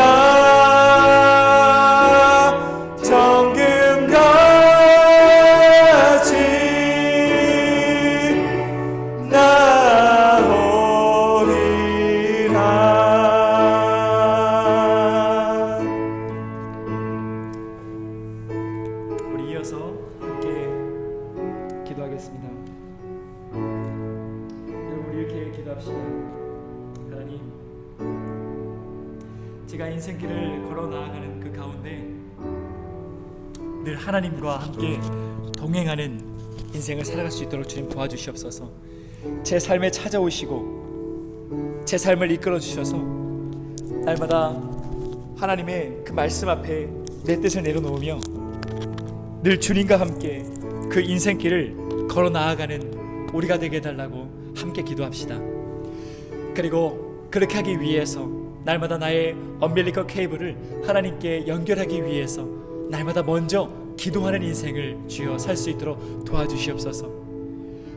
정금같이 나오리라. 우리 이어서 함께 기도하겠습니다. 여러분 우리 이렇게 기도합시다. 하나님, 제가 인생길을 걸어 나아가는 그 가운데 늘 하나님과 함께 동행하는 인생을 살아갈 수 있도록 주님 도와주시옵소서. 제 삶에 찾아오시고 제 삶을 이끌어 주셔서 날마다 하나님의 그 말씀 앞에 내 뜻을 내려놓으며 늘 주님과 함께 그 인생길을 걸어 나아가는 우리가 되게 해달라고 함께 기도합시다. 그리고 그렇게 하기 위해서 날마다 나의 엄빌리컬 케이블을 하나님께 연결하기 위해서 날마다 먼저 기도하는 인생을 주여 살 수 있도록 도와주시옵소서.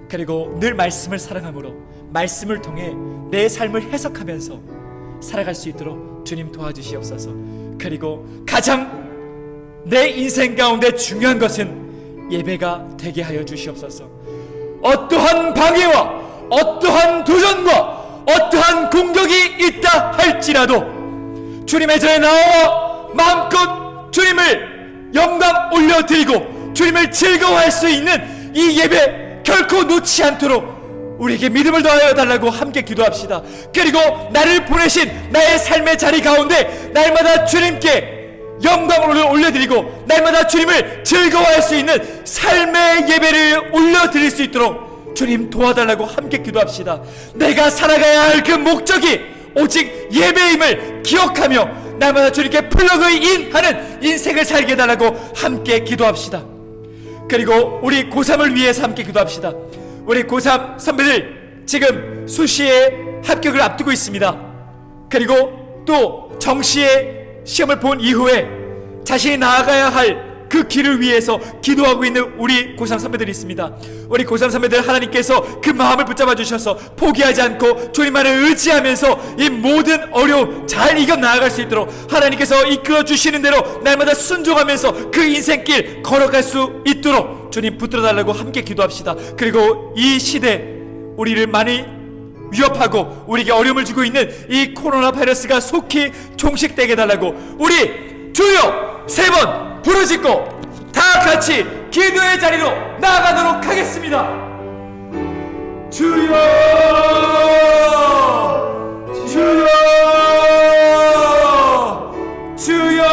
그리고 늘 말씀을 사랑함으로 말씀을 통해 내 삶을 해석하면서 살아갈 수 있도록 주님 도와주시옵소서. 그리고 가장 내 인생 가운데 중요한 것은 예배가 되게 하여 주시옵소서. 어떠한 방해와 어떠한 도전과 어떠한 공격이 있다 할지라도 주님의 전에 나와 마음껏 주님을 영광 올려드리고 주님을 즐거워할 수 있는 이 예배 결코 놓지 않도록 우리에게 믿음을 더하여 달라고 함께 기도합시다. 그리고 나를 보내신 나의 삶의 자리 가운데 날마다 주님께 영광을 올려드리고 날마다 주님을 즐거워할 수 있는 삶의 예배를 올려드릴 수 있도록 주님 도와달라고 함께 기도합시다. 내가 살아가야 할 그 목적이 오직 예배임을 기억하며 날마다 주님께 플러그인하는 인생을 살게 해달라고 함께 기도합시다. 그리고 우리 고3을 위해서 함께 기도합시다. 우리 고3 선배들 지금 수시에 합격을 앞두고 있습니다. 그리고 또 정시에 시험을 본 이후에 자신이 나아가야 할 그 길을 위해서 기도하고 있는 우리 고3 선배들이 있습니다. 우리 고3 선배들 하나님께서 그 마음을 붙잡아 주셔서 포기하지 않고 주님만을 의지하면서 이 모든 어려움 잘 이겨 나아갈 수 있도록 하나님께서 이끌어 주시는 대로 날마다 순종하면서 그 인생길 걸어갈 수 있도록 주님 붙들어 달라고 함께 기도합시다. 그리고 이 시대 우리를 많이 위협하고 우리에게 어려움을 주고 있는 이 코로나 바이러스가 속히 종식되게 해달라고 우리 주여 3번 부르짖고 다 같이 기도의 자리로 나아가도록 하겠습니다. 주여 주여 주여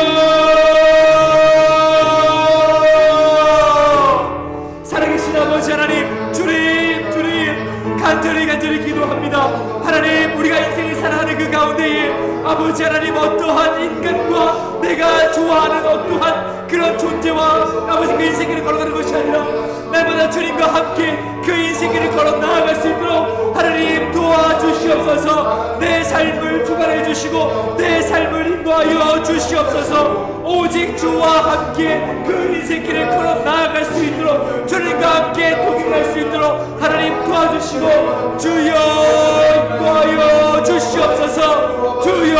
살아계신 아버지 하나님, 주님 간절히 기도합니다. 하나님, 우리가 인생을 살아가는 그 가운데에 아버지 하나님, 어떠한 인간과 내가 좋아하는 어떠한 그런 존재와 아버지 그 인생길을 걸어가는 것이 아니라 날마다 주님과 함께 그 인생길을 걸어 나아갈 수 있도록 하나님 도와주시옵소서. 내 삶을 주시고 내 삶을 인도하여 주시옵소서. 오직 주와 함께 그 인생길을 걸어 나아갈 수 있도록 주님과 함께 동행할 수 있도록 하나님 도와주시고 주여 인도하여 주시옵소서. 주여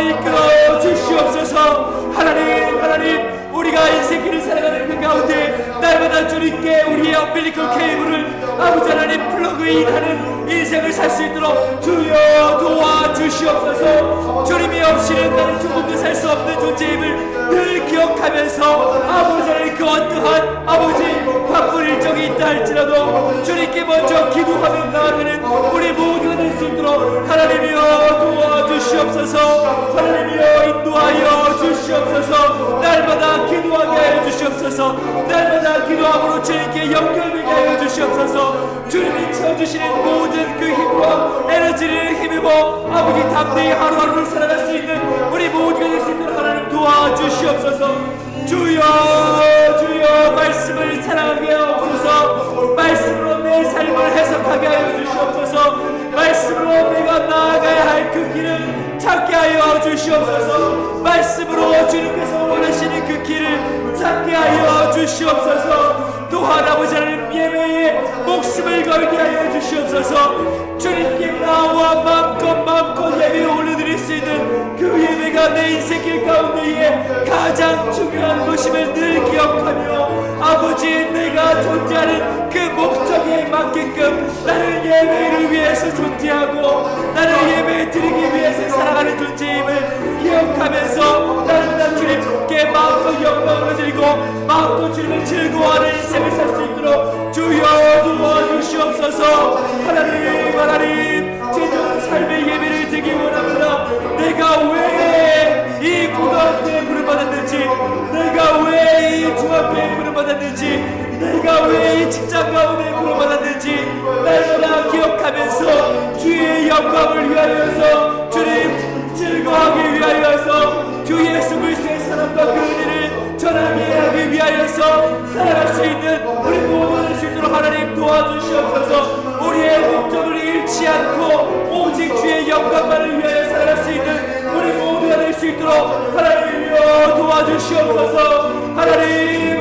이끌어 주시옵소서. 하나님 우리가 인생길을 살아가는 그 가운데 날마다 주님께 우리의 엄빌리컬 케이블을 아버지 하나님 플러그인하는 인생을 살 수 있도록 주여 도와주시옵소서. 주님이 없이는 나는 조금도 살 수 없는 존재임을 늘 기억하면서 아버지 하나님 그 어떠한 아버지 바쁜 일정이 있다 할지라도 주님께 먼저 기도하며 나아가는 우리 모두가 될 수 있도록 하나님이여 도와주시옵소서. 하나님이여 인도하여 주시옵소서. 날마다 기도하게 하여 주시옵소서. 날마다 기도함으로 주님께 연결되게 하여 주시옵소서. 주님이 채워주시는 모든 그 힘과 에너지를 힘입어 아버지 담대히 하루하루를 살아갈 수 있는 우리 모두가 될 수 있도록 하나님 도와주시옵소서. 주여 말씀을 사랑하게 하옵소서. 말씀으로 내 삶을 해석하게 하여 주시옵소서. 말씀으로 내가 나아가야 할 그 길을 찾게 하여 주시옵소서. 말씀으로 주님께서 원하시는 그 길을 찾게 하여 주시옵소서. 또한 아버지 하나님 예배에 목숨을 걸게 하여 주시옵소서. 주님께 나와 마음껏 예배에 올려드릴 수 있는 그 예배가 내 인생길 가운데에 가장 중요한 것임을 늘 기억하며 아버지 내가 존재하는 그 목적에 맞게끔 나는 예배를 위해서 존재하고 나는 예배 드리기 위해서 살아가는 존재임을 기억하면서 날마다 주님께 마음껏 영광을 드리고 마음껏 주님을 즐거워하는 인생을 살 수 있도록 주여 도와주시옵소서. 하나님 진정한 삶의 예배를 드리기 원합니다. 내가 왜 이 고등학교에 부름받았는지, 내가 왜 이 중학교에 부름받았는지, 내가 왜 이 직장 가운데 부름받았는지 날마다 기억하면서 주의 영광을 위하여서 주님 즐거워하기 위하여서 주 예수 그리스도의 사랑과 그 은혜를 전하기 위하여서 살아갈 수 있는 우리 모두가 될 수 있도록 하나님 도와주시옵소서. 우리의 목적을 잃지 않고 오직 주의 영광만을 위하여 살아갈 수 있는 우리 모두가 될 수 있도록 하나님이여 도와주시옵소서. 하나님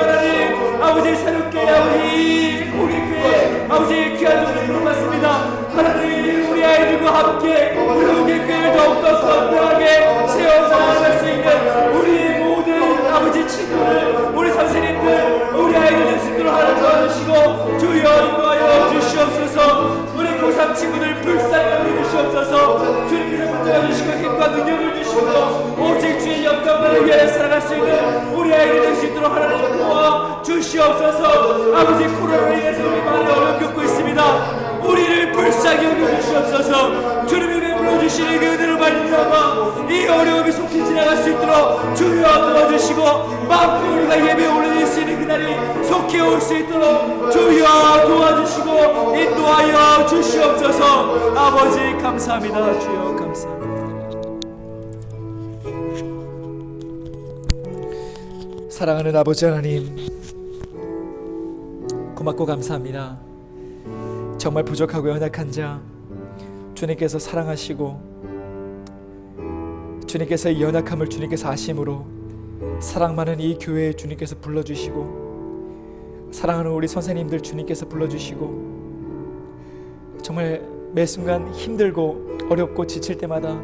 아버지 새롭게 아버지 고객교회 아버지 귀한 종을 부름받습니다. 하나님 우리 아이들과 함께 우리 고객교회를 더욱더 건강하게 세워 나아갈 수 있는 우리 모든 아버지 친구들 우리 선생님들 우리 아이들 될 수 있도록 하나님 도와주시고 주여 인도하여 주시옵소서. 우리 고3 친구들 불쌍히 여겨주시옵소서. 주님께서 붙잡아주시고 힘과 능력을 주시고 오직 주의 영광만을 위하여 살아갈 수 있는 우리 아이들 될 수 있도록 하나님 도와주시옵소서. 아버지 코로나로 인해서 우리 많은 어려움 겪고 있습니다. 우리를 불쌍히 여겨주시옵소서. 주님이 베풀어주시는 그 은혜로 말미암아 이 어려움이 속히 지나갈 수 있도록 주여 도와주시고 마음껏 우리가 예배에 올려드릴 수 있는 그날이 속히 올 수 있도록 주여 도와주시고 인도하여 주시옵소서. 아버지 감사합니다. 주여 감사합니다. 사랑하는 아버지 하나님 고맙고 감사합니다. 정말 부족하고 연약한 자 주님께서 사랑하시고 주님께서 이 연약함을 주님께서 아심으로 사랑 많은 이 교회에 주님께서 불러주시고 사랑하는 우리 선생님들 주님께서 불러주시고 정말 매 순간 힘들고 어렵고 지칠 때마다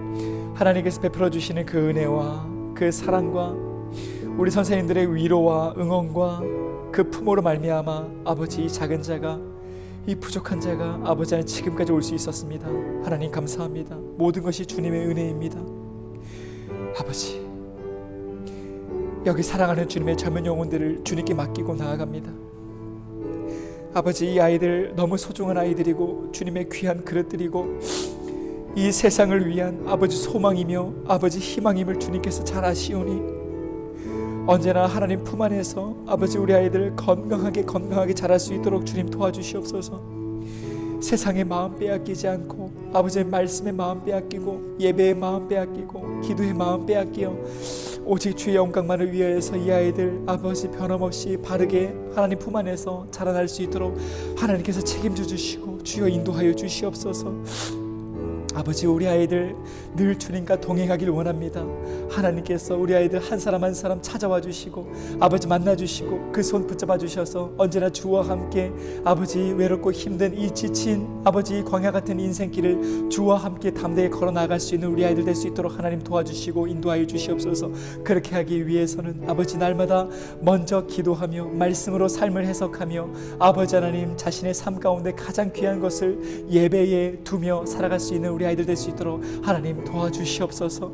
하나님께서 베풀어 주시는 그 은혜와 그 사랑과 우리 선생님들의 위로와 응원과 그 품으로 말미암아 아버지 이 작은 자가 이 부족한 자가 아버지 안에 지금까지 올 수 있었습니다. 하나님 감사합니다. 모든 것이 주님의 은혜입니다. 아버지 여기 사랑하는 주님의 젊은 영혼들을 주님께 맡기고 나아갑니다. 아버지 이 아이들 너무 소중한 아이들이고 주님의 귀한 그릇들이고 이 세상을 위한 아버지 소망이며 아버지 희망임을 주님께서 잘 아시오니 언제나 하나님 품 안에서 아버지 우리 아이들 건강하게 자랄 수 있도록 주님 도와주시옵소서. 세상의 마음 빼앗기지 않고 아버지의 말씀의 마음 빼앗기고 예배의 마음 빼앗기고 기도의 마음 빼앗기어 오직 주의 영광만을 위하여서 이 아이들 아버지 변함없이 바르게 하나님 품 안에서 자라날 수 있도록 하나님께서 책임져 주시고 주여 인도하여 주시옵소서. 아버지, 우리 아이들 늘 주님과 동행하길 원합니다. 하나님께서 우리 아이들 한 사람 한 사람 찾아와 주시고 아버지 만나 주시고 그 손 붙잡아 주셔서 언제나 주와 함께 아버지 외롭고 힘든 이 지친 아버지 광야 같은 인생길을 주와 함께 담대히 걸어 나갈 수 있는 우리 아이들 될 수 있도록 하나님 도와주시고 인도하여 주시옵소서. 그렇게 하기 위해서는 아버지 날마다 먼저 기도하며 말씀으로 삶을 해석하며 아버지 하나님 자신의 삶 가운데 가장 귀한 것을 예배에 두며 살아갈 수 있는 우리 아이들 될 수 있도록 하나님 도와주시옵소서.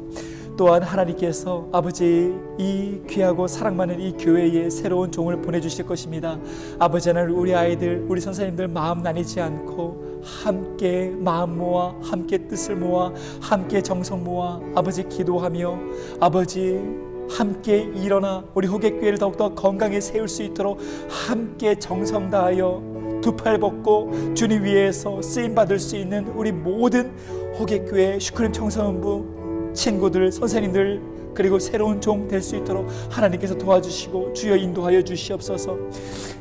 또한 하나님께서 아버지 이 귀하고 사랑 많은 이 교회에 새로운 종을 보내주실 것입니다. 아버지 하나님, 우리 아이들 우리 선생님들 마음 나뉘지 않고 함께 마음 모아 함께 뜻을 모아 함께 정성 모아 아버지 기도하며 아버지 함께 일어나 우리 호객교회를 더욱더 건강히 세울 수 있도록 함께 정성 다하여 두 팔 벗고 주님 위해서 쓰임받을 수 있는 우리 모든 호객교회 슈크림 청소년부 친구들, 선생님들 그리고 새로운 종 될 수 있도록 하나님께서 도와주시고 주여 인도하여 주시옵소서.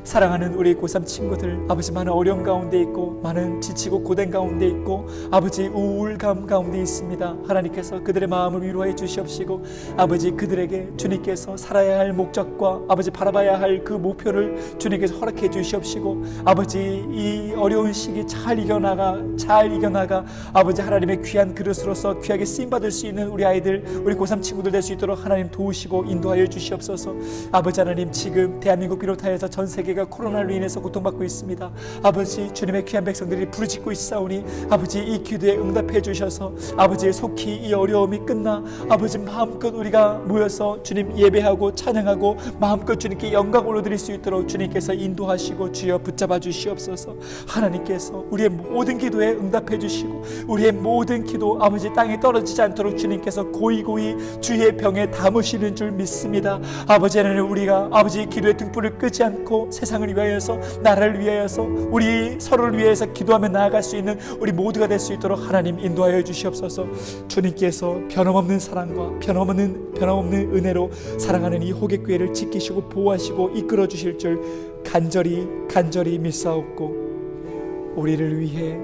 사랑하는 우리 고3 친구들, 아버지 많은 어려움 가운데 있고 많은 지치고 고된 가운데 있고 아버지 우울감 가운데 있습니다. 하나님께서 그들의 마음을 위로해 주시옵시고 아버지 그들에게 주님께서 살아야 할 목적과 아버지 바라봐야 할 그 목표를 주님께서 허락해 주시옵시고 아버지 이 어려운 시기 잘 이겨나가 아버지 하나님의 귀한 그릇으로서 귀하게 쓰임받을 수 있는 우리 아이들 우리 고3 친구들 될 수 있도록 하나님 도우시고 인도하여 주시옵소서. 아버지 하나님, 지금 대한민국 비롯하여서 전 세계가 코로나로 인해서 고통받고 있습니다. 아버지 주님의 귀한 백성들이 부르짖고 있사오니 아버지 이 기도에 응답해 주셔서 아버지 속히 이 어려움이 끝나 아버지 마음껏 우리가 모여서 주님 예배하고 찬양하고 마음껏 주님께 영광 올려드릴 수 있도록 주님께서 인도하시고 주여 붙잡아 주시옵소서. 하나님께서 우리의 모든 기도에 응답해 주시고 우리의 모든 기도 아버지 땅에 떨어지지 않도록 주님께서 고이고이 주의 병에 담으시는 줄 믿습니다. 아버지 하나님, 우리가 아버지 기도의 등불을 끄지 않고 세상을 위하여서 나라를 위하여서 우리 서로를 위해서 기도하며 나아갈 수 있는 우리 모두가 될 수 있도록 하나님 인도하여 주시옵소서. 주님께서 변함없는 사랑과 변함없는 은혜로 사랑하는 이 호객교회를 지키시고 보호하시고 이끌어 주실 줄 간절히 믿사옵고 우리를 위해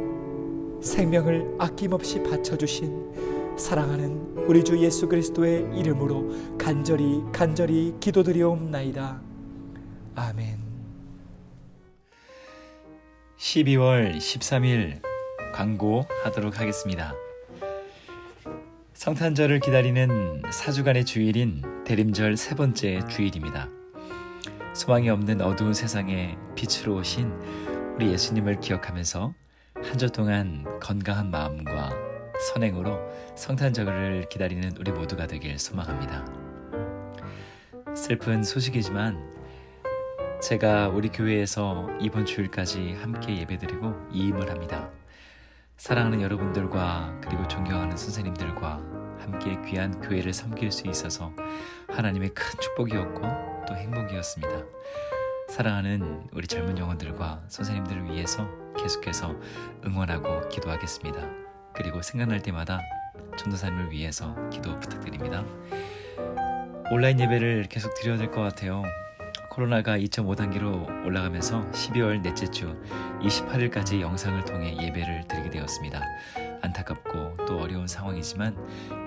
생명을 아낌없이 바쳐주신 사랑하는 우리 주 예수 그리스도의 이름으로 간절히 기도드리옵나이다. 아멘. 12월 13일 광고하도록 하겠습니다. 성탄절을 기다리는 4주간의 주일인 대림절 세 번째 주일입니다. 소망이 없는 어두운 세상에 빛으로 오신 우리 예수님을 기억하면서 한 주 동안 건강한 마음과 선행으로 성탄절을 기다리는 우리 모두가 되길 소망합니다. 슬픈 소식이지만 제가 우리 교회에서 이번 주일까지 함께 예배드리고 이임을 합니다. 사랑하는 여러분들과 그리고 존경하는 선생님들과 함께 귀한 교회를 섬길 수 있어서 하나님의 큰 축복이었고 또 행복이었습니다. 사랑하는 우리 젊은 영혼들과 선생님들을 위해서 계속해서 응원하고 기도하겠습니다. 그리고 생각날 때마다 전도사님을 위해서 기도 부탁드립니다. 온라인 예배를 계속 드려야 될 것 같아요. 코로나가 2.5단계로 올라가면서 12월 넷째 주 28일까지 영상을 통해 예배를 드리게 되었습니다. 안타깝고 또 어려운 상황이지만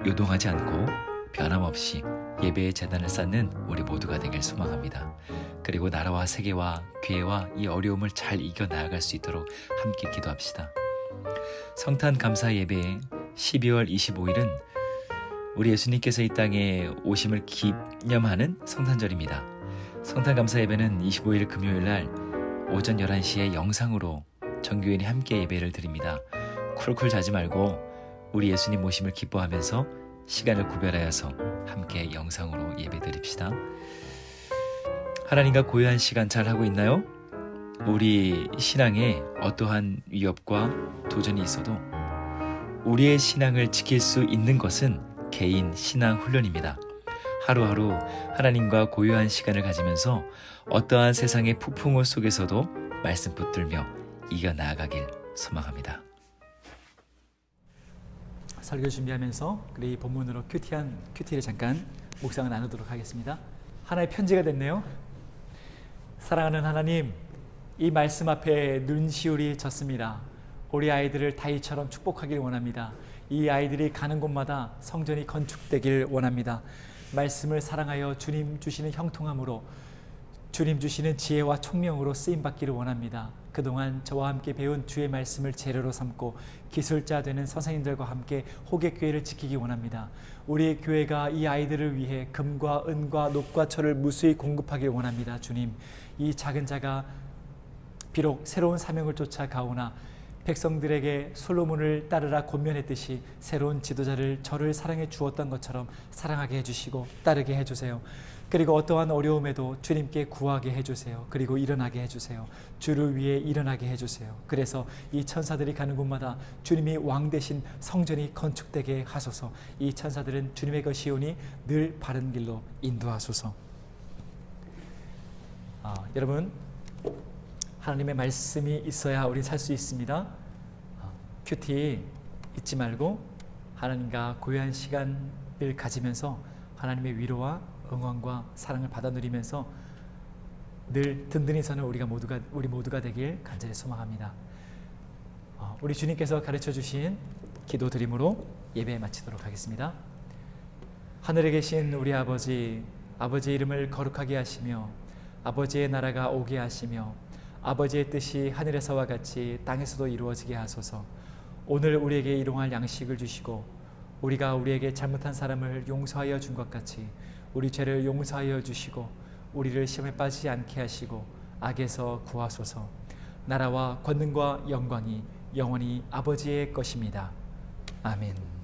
요동하지 않고 변함없이 예배의 재단을 쌓는 우리 모두가 되길 소망합니다. 그리고 나라와 세계와 교회와 이 어려움을 잘 이겨나갈 수 있도록 함께 기도합시다. 성탄 감사 예배 12월 25일은 우리 예수님께서 이 땅에 오심을 기념하는 성탄절입니다. 성탄 감사 예배는 25일 금요일 날 오전 11시에 영상으로 전교인이 함께 예배를 드립니다. 쿨쿨 자지 말고 우리 예수님 오심을 기뻐하면서 시간을 구별하여서 함께 영상으로 예배 드립시다. 하나님과 고요한 시간 잘 하고 있나요? 우리 신앙에 어떠한 위협과 도전이 있어도 우리의 신앙을 지킬 수 있는 것은 개인 신앙 훈련입니다. 하루하루 하나님과 고요한 시간을 가지면서 어떠한 세상의 폭풍우 속에서도 말씀 붙들며 이겨나가길 소망합니다. 설교 준비하면서 이 본문으로 큐티를 잠깐 묵상을 나누도록 하겠습니다. 하나의 편지가 됐네요. 사랑하는 하나님, 이 말씀 앞에 눈시울이 졌습니다. 우리 아이들을 다윗처럼 축복하길 원합니다. 이 아이들이 가는 곳마다 성전이 건축되길 원합니다. 말씀을 사랑하여 주님 주시는 형통함으로, 주님 주시는 지혜와 총명으로 쓰임받기를 원합니다. 그동안 저와 함께 배운 주의 말씀을 재료로 삼고 기술자 되는 선생님들과 함께 호객교회를 지키기 원합니다. 우리 교회가 이 아이들을 위해 금과 은과 녹과 철을 무수히 공급하길 원합니다. 주님, 이 작은 자가 비록 새로운 사명을 쫓아 가오나 백성들에게 솔로몬을 따르라 권면했듯이 새로운 지도자를 저를 사랑해 주었던 것처럼 사랑하게 해주시고 따르게 해주세요. 그리고 어떠한 어려움에도 주님께 구하게 해주세요. 그리고 일어나게 해주세요. 주를 위해 일어나게 해주세요. 그래서 이 천사들이 가는 곳마다 주님이 왕 대신 성전이 건축되게 하소서. 이 천사들은 주님의 것이오니 늘 바른 길로 인도하소서. 여러분, 하나님의 말씀이 있어야 우리 살 수 있습니다. 큐티 잊지 말고 하나님과 고요한 시간을 가지면서 하나님의 위로와 응원과 사랑을 받아 누리면서 늘 든든히 서는 우리 모두가 되길 간절히 소망합니다. 우리 주님께서 가르쳐 주신 기도 드림으로 예배 마치도록 하겠습니다. 하늘에 계신 우리 아버지, 아버지의 이름을 거룩하게 하시며 아버지의 나라가 오게 하시며 아버지의 뜻이 하늘에서와 같이 땅에서도 이루어지게 하소서. 오늘 우리에게 일용할 양식을 주시고 우리가 우리에게 잘못한 사람을 용서하여 준 것 같이 우리 죄를 용서하여 주시고 우리를 시험에 빠지지 않게 하시고 악에서 구하소서. 나라와 권능과 영광이 영원히 아버지의 것입니다. 아멘.